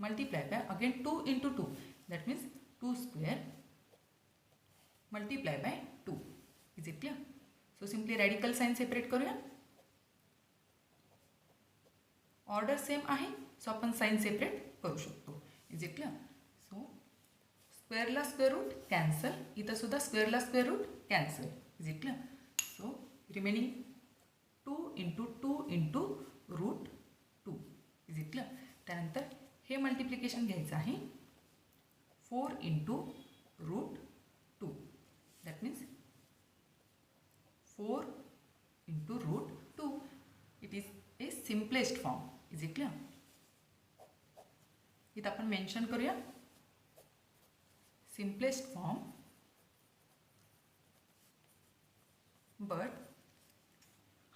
multiply by again 2 into 2. That means 2 square multiply by 2. Is it clear? So simply radical sign separate करूया. ऑर्डर सेम आहे सो आपण साइन सेपरेट करू शकतो. Is it clear? सो स्क्वेअरला स्क्वेअर रूट कॅन्सल. इथं सुद्धा स्क्वेअरला square root cancel. Is it clear? So remaining 2 into 2 into √2. Is it clear? त्यानंतर हे मल्टिप्लिकेशन घ्यायचं आहे 4 into √2. That means 4 into √2. It is a simplest form. Is it clear? इथं आपण मेन्शन करूया simplest form, but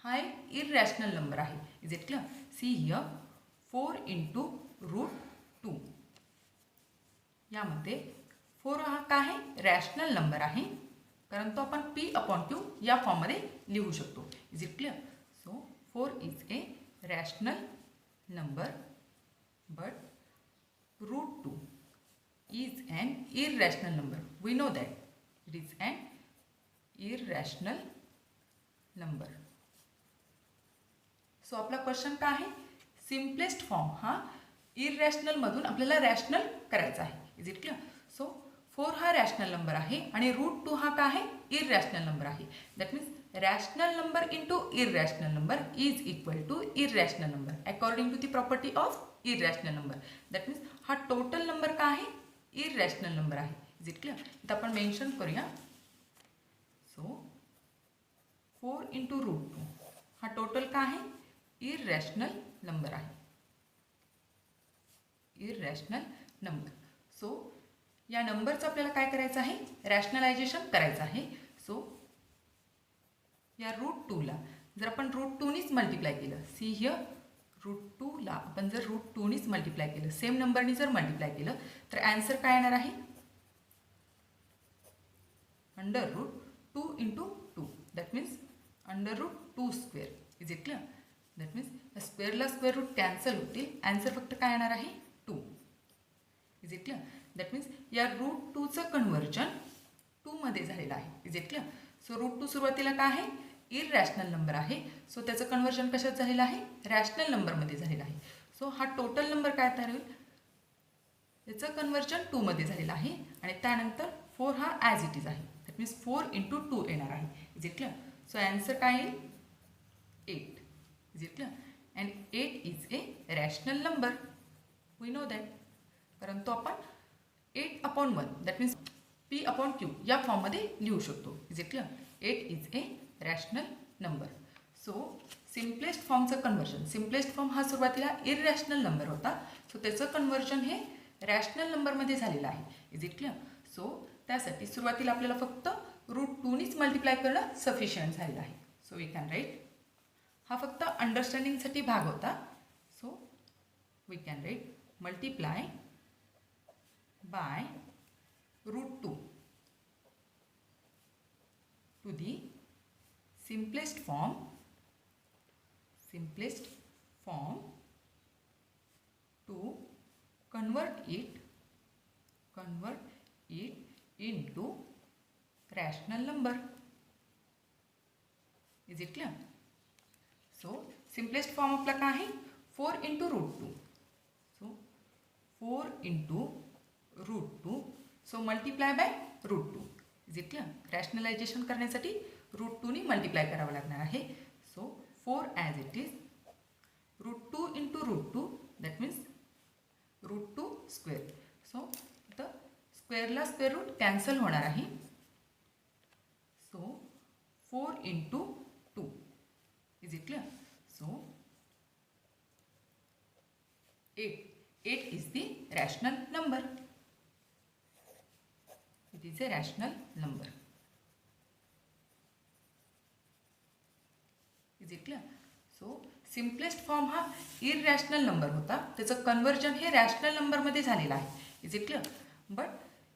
हा एक irrational number आहे. Is it clear? See here 4 into √2. यामध्ये 4 हा काय आहे? रॅशनल नंबर आहे कारण तो आपण p/q या फॉर्ममध्ये लिहू शकतो. Is it clear? So 4 is a rational number but √2 is an irrational number. We know that it is an irrational number. So आपला क्वेश्चन काय आहे? सिम्पलेस्ट फॉर्म हा इररॅशनल मधून आपल्याला रॅशनल करायचा आहे. Is it clear? सो 4 हा रॅशनल नंबर आहे आणि √2 हा काय आहे? इररॅशनल नंबर आहे. That means rational number into irrational number is equal to irrational number according to the property of irrational number. That means हा टोटल नंबर काय आहे? इररॅशनल नंबर आहे. Is it clear? इथं आपण मेन्शन करूया. So 4 into √2 हा total काय आहे? इररॅशनल नंबर आहे. Irrational number. सो या नंबरचं आपल्याला काय करायचं आहे? रॅशनलायझेशन करायचं आहे. सो या √2ला जर आपण √2नीच मल्टिप्लाय केलं, सी हिअर √2ला आपण जर √2नीच मल्टिप्लाय केलं, सेम नंबरनी जर मल्टिप्लाय केलं तर आन्सर काय येणार आहे? √2 into 2. That means √2 square. Is it clear? That means स्क्वेअरला स्क्वेअर रूट कॅन्सल होतील. आन्सर फक्त काय येणार आहे? 2. Is it clear? That means या √2चं कन्व्हर्जन 2 मध्ये झालेलं आहे. Is it clear? सो √2 सुरुवातीला काय आहे? इररॅशनल नंबर आहे. सो त्याचं कन्व्हर्जन कशात झालेलं आहे? रॅशनल नंबरमध्ये झालेलं आहे. सो हा टोटल नंबर काय तयार होईल? याचं कन्व्हर्जन 2 मध्ये झालेलं आहे आणि त्यानंतर 4 हा ॲज इट इज आहे. दॅट मीन्स 4 into 2 येणार आहे. Is it clear? So answer काय येईल? 8. Is it clear? And 8 is a rational number. We know that. परंतु आपण 8/1 दॅट मीन्स P/Q या फॉर्ममध्ये लिहू शकतो. Is it clear? 8 is a rational number. So simplest फॉर्मचं कन्वर्जन, सिम्पलेस्ट फॉर्म हा सुरुवातीला इररॅशनल नंबर होता, सो त्याचं कन्वर्जन हे रॅशनल नंबरमध्ये झालेलं आहे. Is it clear? सो त्यासाठी सुरुवातीला आपल्याला फक्त √2नीच मल्टिप्लाय करणं सफिशियंट झालेलं आहे. सो वी कॅन राईट, हा फक्त अंडरस्टँडिंगसाठी भाग होता. So we can write multiply by √2 to the simplest form to convert it into rational number. Is it clear? So simplest form आपला काय आहे? 4 into √2. So 4 into √2. So multiply by √2. Is it clear? Rationalisation करण्यासाठी √2नी multiply करावं लागणार आहे. So 4 as it is, √2 into √2 that means √2 square. So इथं स्क्वेअरला square root cancel होणार आहे. So 4 into 2. Is it clear? So 8 is the rational number. It is a rational number. Is it clear? So simplest form हा irrational number होता, त्याचं conversion हे rational नंबरमध्ये झालेलं आहे. Is it clear? बट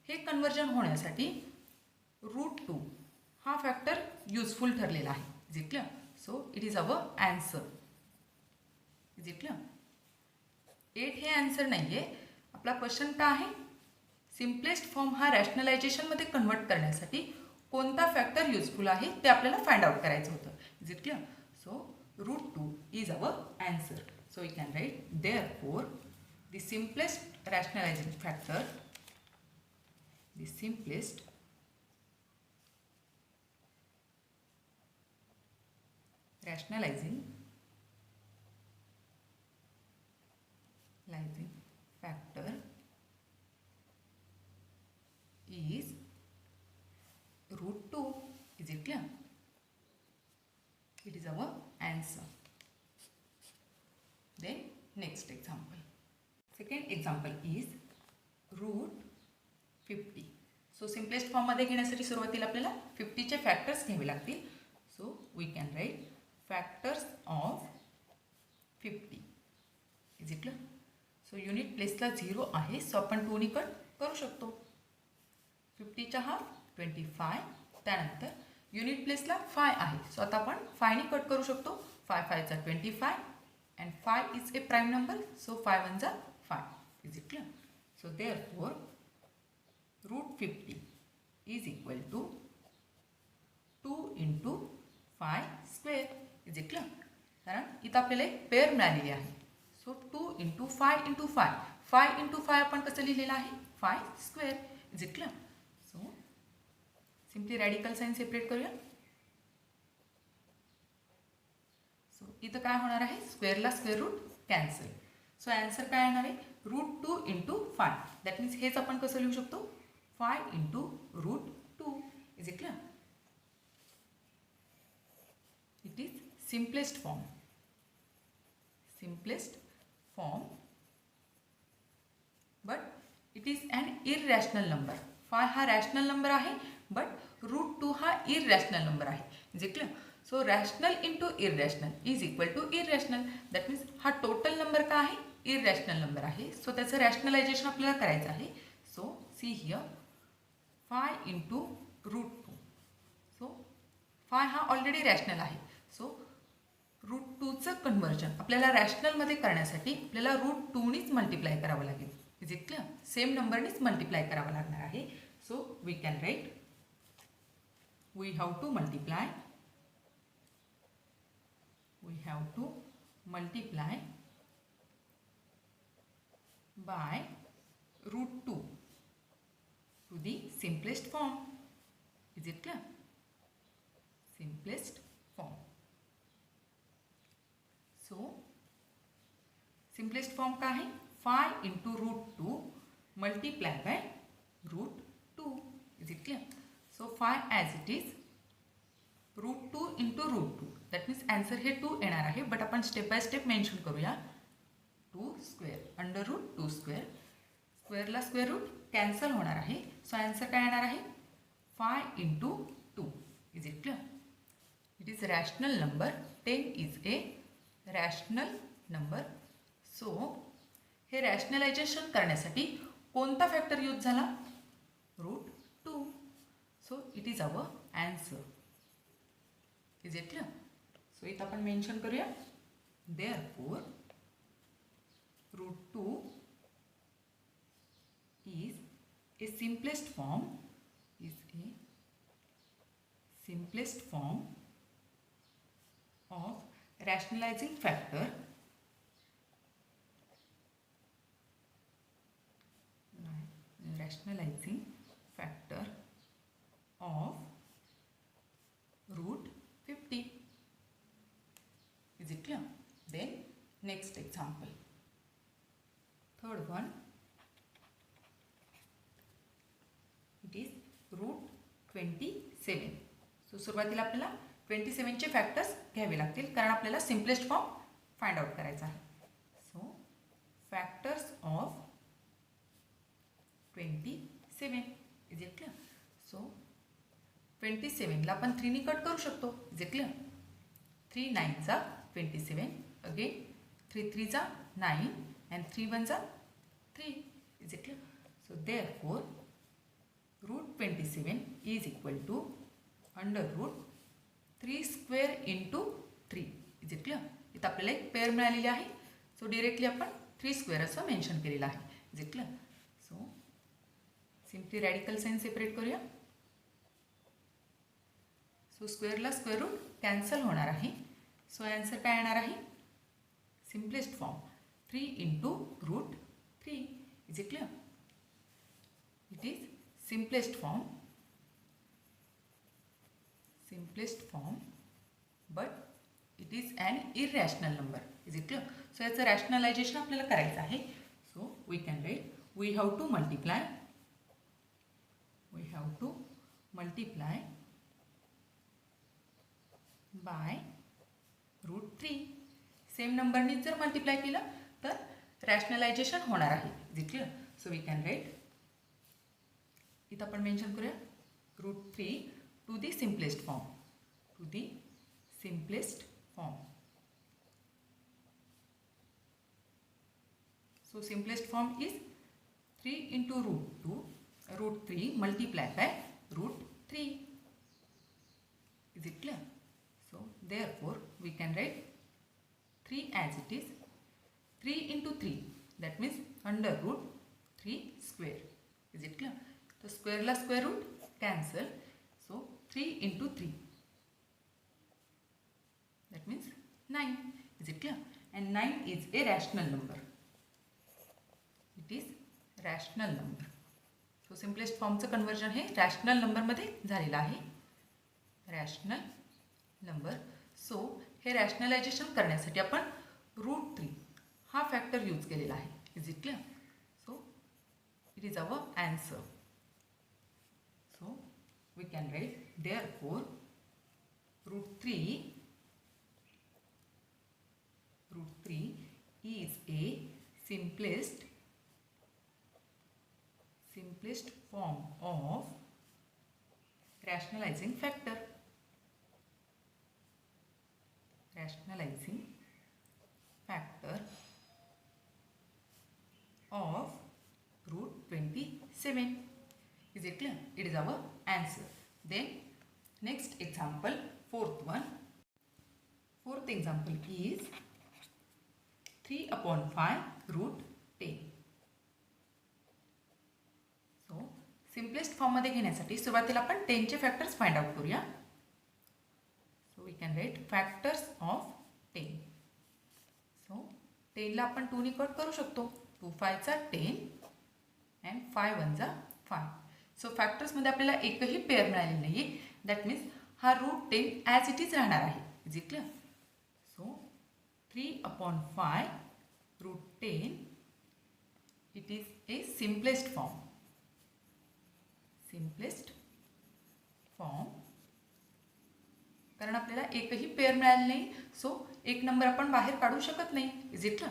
हे कन्वर्जन होण्यासाठी √2 हा फॅक्टर युजफुल ठरलेला आहे. Is it clear? So it is our answer. Is it clear? 8 हे आन्सर नाही आहे. आपला क्वेश्चन काय आहे? सिम्पलेस्ट फॉर्म हा रॅशनलायझेशनमध्ये कन्वर्ट करण्यासाठी कोणता फॅक्टर युजफुल आहे ते आपल्याला फाइंड आउट करायचं होतं. Is it clear? So √2 is our answer. So we can write therefore the simplest rationalising factor, the simplest rationalising factor is √2. Is it clear? It is our answer. Then next example. Second example is √50. So simplest form मध्ये घेण्यासाठी सुरुवातीला आपल्याला 50 चे factors घ्यावे लागतील. So we can write factors of 50. Is it clear? So unit प्लेसला 0 आहे, so आपण 2नी कट करू शकतो. 50च्या हाफ 25. त्यानंतर युनिट प्लेसला 5 आहे, सो आता आपण 5नी कट करू शकतो. 5 5 चा 25 and 5 is a prime number, so 5 1 जा 5. Is it clear? So therefore √50 is equal to 2 into 5 square. Is it clear? कारण इथं आपल्याला एक पेअर मिळालेली आहे. So 2 into 5 into 5. 5 into 5 आपण कसं लिहिलेलं आहे? 5 square. Is it clear? So simply radical sign separate करूया. सो इथं काय होणार आहे? स्क्वेअरला square root cancel. So answer काय येणार आहे? √2 into 5. दॅट मीन्स हेच आपण कसं लिहू शकतो? 5 into √2. Is it clear? It is simplest form. simplest form, but it is an irrational number. 5 हा रॅशनल नंबर आहे, बट √2 हा इररॅशनल नंबर आहे. Is it clear? So rational into irrational is equal to irrational. That means हा total number काय आहे? Irrational number आहे. So त्याचं rationalisation आपल्याला करायचं आहे. So see here 5 into √2. So 5 हा ऑलरेडी रॅशनल आहे. सो √2चं कन्वर्जन आपल्याला रॅशनलमध्ये करण्यासाठी आपल्याला √2नीच मल्टिप्लाय करावं लागेल. Is it clear? सेम नंबरनीच मल्टिप्लाय करावं लागणार आहे. So we can right, we have to multiply by √2 to the simplest form. Is it clear? Simplest form. So simplest form का आहे? 5 into √2 multiply by root 2. Is it clear? So 5 as it is root 2 into root 2. That means answer हे 2 येणार आहे, but आपण step by step mention करूया. 2 square under root 2 square, स्क्वेअरला square root cancel होणार आहे. सो आन्सर काय येणार आहे 5 into 2. Is it clear? It is rational number. 10 is a rational number. So हे रॅशनलायझेशन करण्यासाठी कोणता फॅक्टर यूज झाला? Root 2. So it is our answer. Is it clear? So इथं आपण मेन्शन करूया therefore root 2 is a simplest form of rationalizing factor of root 50. Is it clear? Then next example, third one, it is root 27. So सुरुवातीला आपल्याला 27चे factors घ्यावे लागतील, कारण आपल्याला simplest form find out करायचा आहे. So factors of 27. Is it clear? So 27ला आपण 3 ने कट करू शकतो. Is it clear? 3 9 चा 27, अगेन 3 3 चा 9 and 3 1 चा 3. Is it clear? So therefore root 27 is equal to under root 3 square into 3. Is it clear? इथं आपल्याला एक पेअर मिळालेली आहे. सो डिरेक्टली आपण 3 स्क्वेअर असं मेन्शन केलेलं आहे. Is it clear? So simply radical sign separate करूया. सो स्क्वेअरला स्क्वेअर रूट कॅन्सल होणार आहे. सो आन्सर काय येणार आहे simplest form 3 into root 3. Is it clear? It is simplest form but it is an irrational number. Is it clear? So याचं rationalization आपल्याला करायचं आहे. So we can write, we have to multiply by root 3. Same नंबरनी जर multiply केलं तर rationalisation होणार आहे. Is it clear? So we can write, इथं आपण मेन्शन करूया root 3 to the simplest form. So simplest form is 3 into root 3 multiplied by root 3. Is it clear? So therefore we can write 3 as it is. 3 into 3, that means under root 3 square. Is it clear? तो स्क्वेअरला square root cancel. So 3 into 3, that means 9. Is it clear? And 9 is a rational number. It is rational number. So simplest फॉर्मचं conversion हे rational नंबरमध्ये झालेलं आहे. Rational number. So हे rationalisation करण्यासाठी आपण रूट 3 हा फॅक्टर यूज केलेला आहे. Is it clear? So it is our answer. So we can write therefore root 3 is a simplest form of rationalizing factor. Of root 27. Is it clear? It is our answer. Then next example, fourth example is 3/5 root 10. So simplest form मध्ये घेण्यासाठी सुरुवातीला आपण 10 चे factors find out करूया. So we can write factors of 10. So 10 ला आपण 2 ने cut करू शकतो. 2 5 चा 10 and 5 1 चा 5. सो फॅक्टर्समध्ये आपल्याला एकही पेअर मिळालेली नाही. दॅट मीन्स हा रूट 10 ॲज इट इज राहणार आहे. Is it clear? So 3/5 root 10, it is a simplest form. Simplest form, कारण आपल्याला एकही पेअर मिळाली नाही, सो एक नंबर आपण बाहेर काढू शकत नाही. Is it?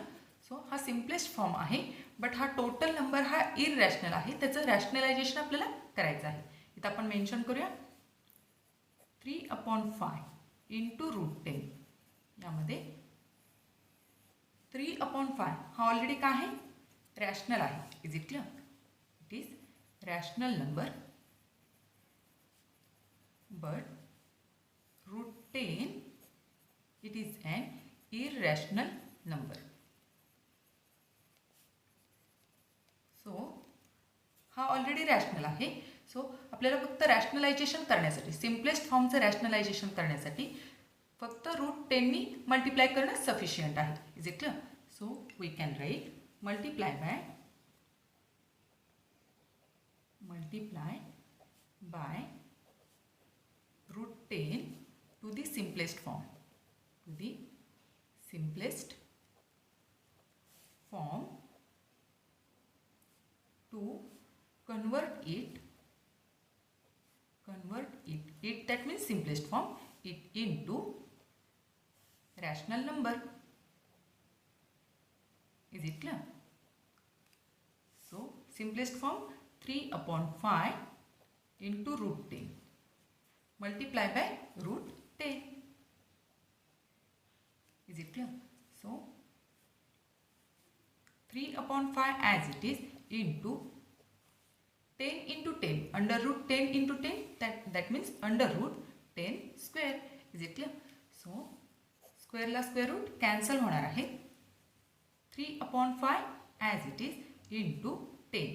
सो हा सिम्पलेस्ट फॉर्म आहे, बट हा टोटल नंबर हा इररॅशनल आहे, त्याचं रॅशनलायझेशन आपल्याला करायचं आहे. इथं आपण मेन्शन करूया 3/5 इंटू √10. यामध्ये 3/5 हा ऑलरेडी काय आहे? रॅशनल आहे. Is it clear? It is rational number, but √10 it is an irrational number. So हा ऑलरेडी रॅशनल आहे. सो आपल्याला फक्त रॅशनलायझेशन करण्यासाठी, सिम्पलेस्ट फॉर्मचं रॅशनलायझेशन करण्यासाठी फक्त √10नी मल्टिप्लाय करणं सफिशियंट आहे. Is it clear? So we can write multiply by √10 to the simplest form, to convert it, that means simplest form, it into rational number. Is it clear? So simplest form 3/5 into √10 multiply by √10. Is it clear? So 3/5 as it is into 10 into 10, under √10 into 10, that means under √10 square. Is it clear? So square ला square root cancel होणार आहे. 3/5 as it is into 10.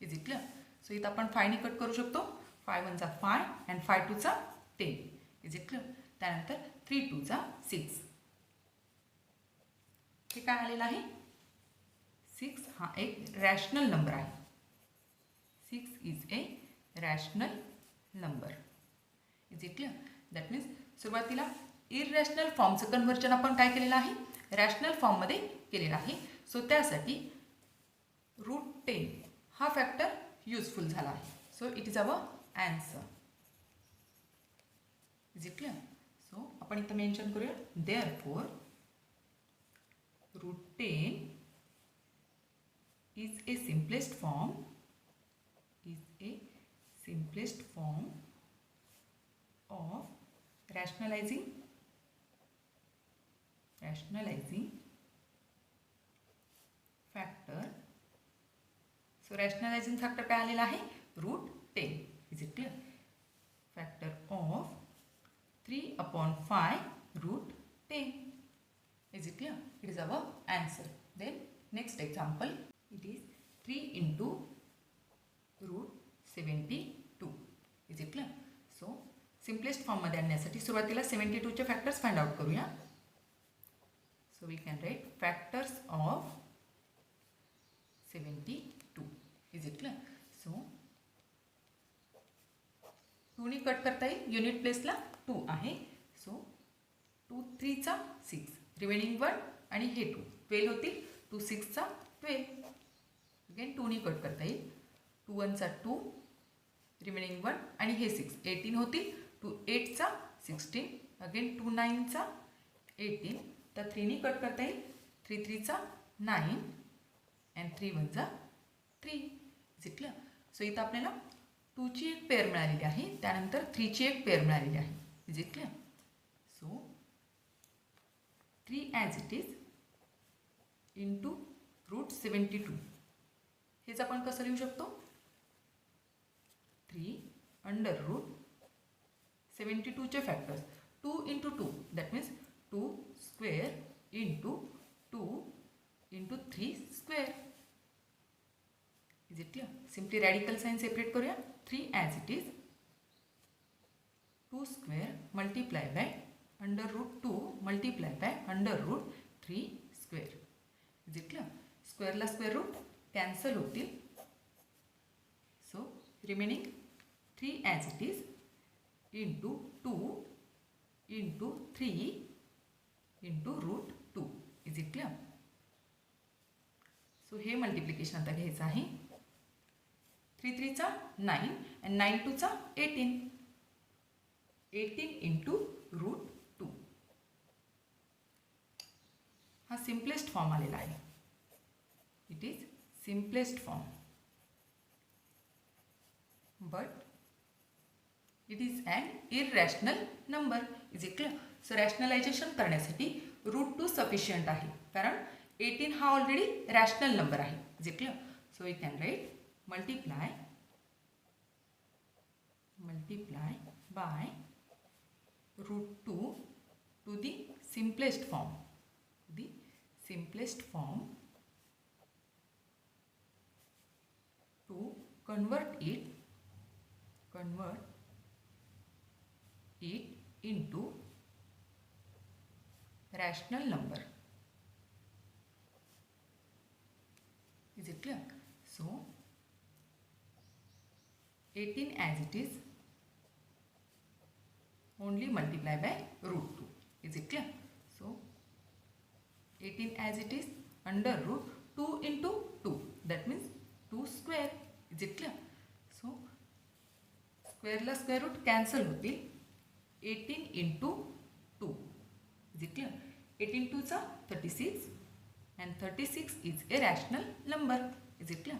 Is it clear? So इथं आपण 5 ने cut करू शकतो. 5 1 चा 5 and 5 2 चा 10. Is it clear? त्यानंतर 3 2 चा 6. हे काय आलेलं आहे? 6 हा एक रॅशनल नंबर आहे. 6 is a rational number. Is it clear? That means सुरुवातीला इररॅशनल फॉर्मचं कन्व्हर्जन आपण काय केलेलं आहे? रॅशनल फॉर्ममध्ये केलेलं आहे. सो त्यासाठी √10 हा फॅक्टर युजफुल झाला आहे. So it is our answer. Is it clear? So आपण इथं मेन्शन करूया therefore √10 is a simplest form of rationalizing factor. So rationalizing factor काय आलेला आहे? √10. Is it clear? Factor of 3/5 √10. Is it clear? It is our answer. Then next example, it is 3 into √72. Is it clear? So simplest form मध्ये आणण्यासाठी सुरुवातीला 72 चे factors find out करूया. So we can write factors of 72. Is it clear? So 2 ने cut करता येईल. Unit प्लेसला 2 आहे. सो 2 3 चा 6, रिमेनिंग 1 आणि हे 2 12 होतील. 2 6 चा 12. अगेन 2 ने कट करता येईल. 2 1 चा 2, रिमेनिंग 1 आणि हे 6 18 होतील. 2 8 चा 16, अगेन 2 9 चा 18. तर 3 ने कट करता येईल. 3 3 चा 9 अँड 3 1 चा 3. Is it clear? सो इथं आपल्याला 2 ची एक पेअर मिळालेली आहे, त्यानंतर 3 ची एक पेअर मिळालेली आहे. Is it clear? So 3 as it is into √72. हेच आपण कसं लिहू शकतो? 3 अंडर √72 चे factors 2 into 2, that means 2 square into 2 into 3 square. Is it clear? Simply radical sign separate करूया. 3 as it is 2 square multiply by under √2 multiply by under √3 square. Is it clear? स्क्वेअरला square root cancel होतील. So remaining 3 as it is into 2 into 3 into √2. Is it clear? So हे multiplication आता घ्यायचं आहे. 3 3 9 and 9 2 18. 18 into root 2. हा simplest form आलेला आहे. It is simplest form, but it is an irrational number. Is it clear? So rationalisation करण्यासाठी root 2 sufficient आहे, कारण 18 हा ऑलरेडी रॅशनल नंबर आहे. Is it clear? So we can write multiply by root 2 to the simplest form, to convert it into rational number. Is it clear? So 18 as it is, only multiply by root 2. Is it clear? So 18 as it is under root 2 into 2, that means 2 square. Is it clear? So square ला square root cancel होतील. 18 into 2. Is it clear? 18 2 चा 36 and 36 is a rational number. Is it clear?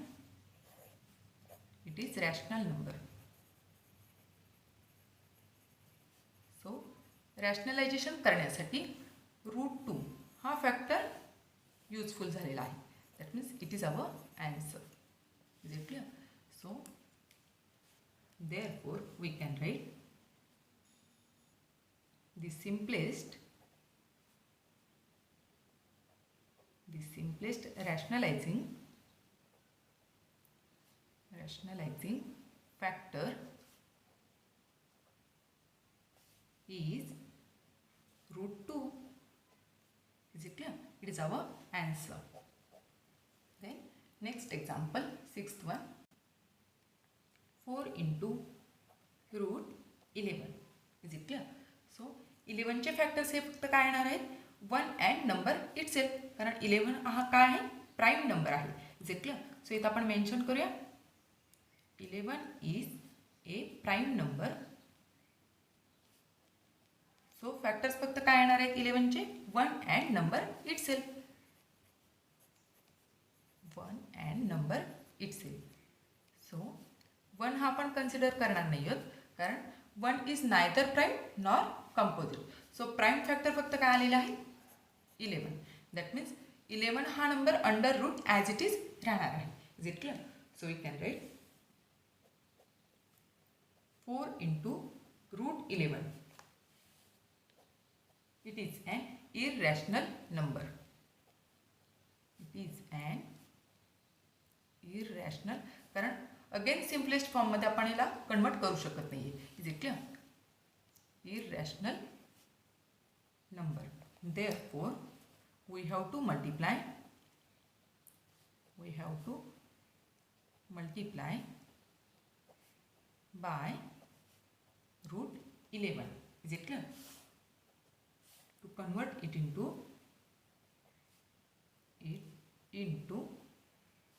It is rational number. So rationalisation करण्यासाठी root 2 हा factor useful झालेला आहे. That means it is our answer. Is it clear? So therefore we can write the simplest rationalising factor is root 2. Is it clear? It is our answer. Then next example, sixth one. 4 into root 11. Is it clear? So 11 चे factors हे फक्त काय येणार आहेत? 1 and number itself, कारण 11 हा काय आहे? प्राइम नंबर आहे. Is it clear? सो इथं आपण मेन्शन करूया 11 is a prime number. So factors फक्त काय येणार आहेत 11 चे? 1 and number itself. 1 and number itself. So 1 हा आपण कन्सिडर करणार नाही आहोत, कारण 1 is neither prime nor composite. So prime factor फक्त काय आलेला आहे? 11. दॅट मीन्स 11 हा number under root as it is राहणार आहे. Is it clear? So we can write 4 into root 11. It is an irrational number. It is an irrational, कारण again simplest form मध्ये आपण याला कन्वर्ट करू शकत नाहीये. Is it clear? irrational number. Therefore we have to multiply by root 11. Is it clear? To convert it into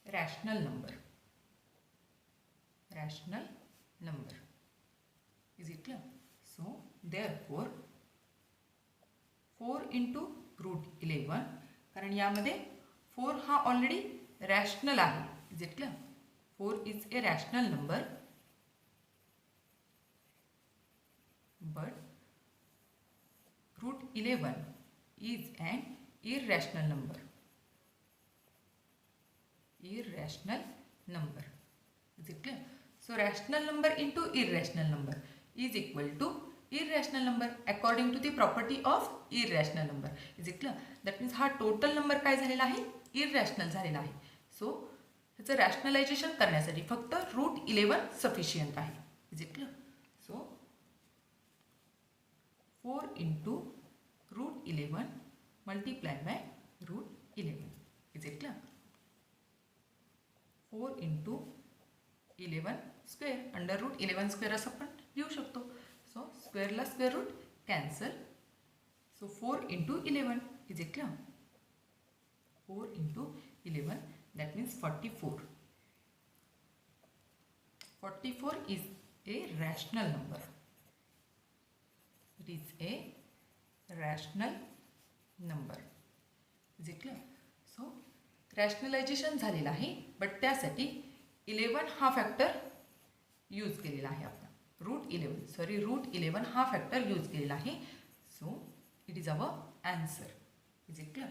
rational number. Is it clear? So therefore 4 into root 11, कारण यामध्ये 4 हा already rational आहे. Is it clear? 4 is a rational number, but root 11 is an irrational number. Is it clear? So rational number into irrational number is equal to irrational number according to the property of irrational number. Is it clear? That means हा total number काय झालेला आहे? इररॅशनल झालेला आहे. So ह्याचं rationalisation करण्यासाठी फक्त route 11 sufficient आहे. Is it clear? So 4 into root 11 multiplied by root 11. Is it clear? 4 into 11 square under root 11 square असं आपण लिहू शकतो. सो स्क्वेअरला square root cancel. So 4 into 11. Is it clear? 4 into 11, that means 44. 44 is a rational number. It is a rational number. Is it clear? So रॅशनलायझेशन झालेलं आहे, but त्यासाठी 11 हा फॅक्टर यूज केलेला आहे आपण. रूट 11 हा फॅक्टर यूज केलेला आहे. So it is our answer. Is it clear?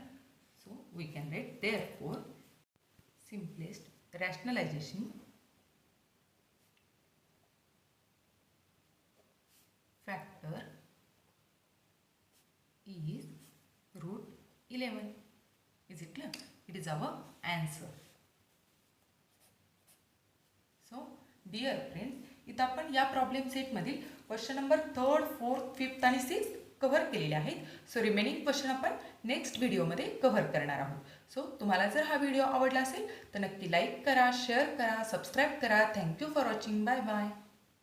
So we can write therefore simplest rationalization factor is root 11. Is it clear? It is our answer. So dear friends, इथं आपण या problem सेटमधील question number 3rd, 4th, 5th आणि 6th cover केलेले आहेत. So remaining question आपण next व्हिडिओमध्ये cover करणार आहोत. सो तुम्हाला जर हा व्हिडिओ आवडला असेल तर नक्की लाईक करा, शेअर करा, सबस्क्राईब करा. Thank you for watching. Bye bye.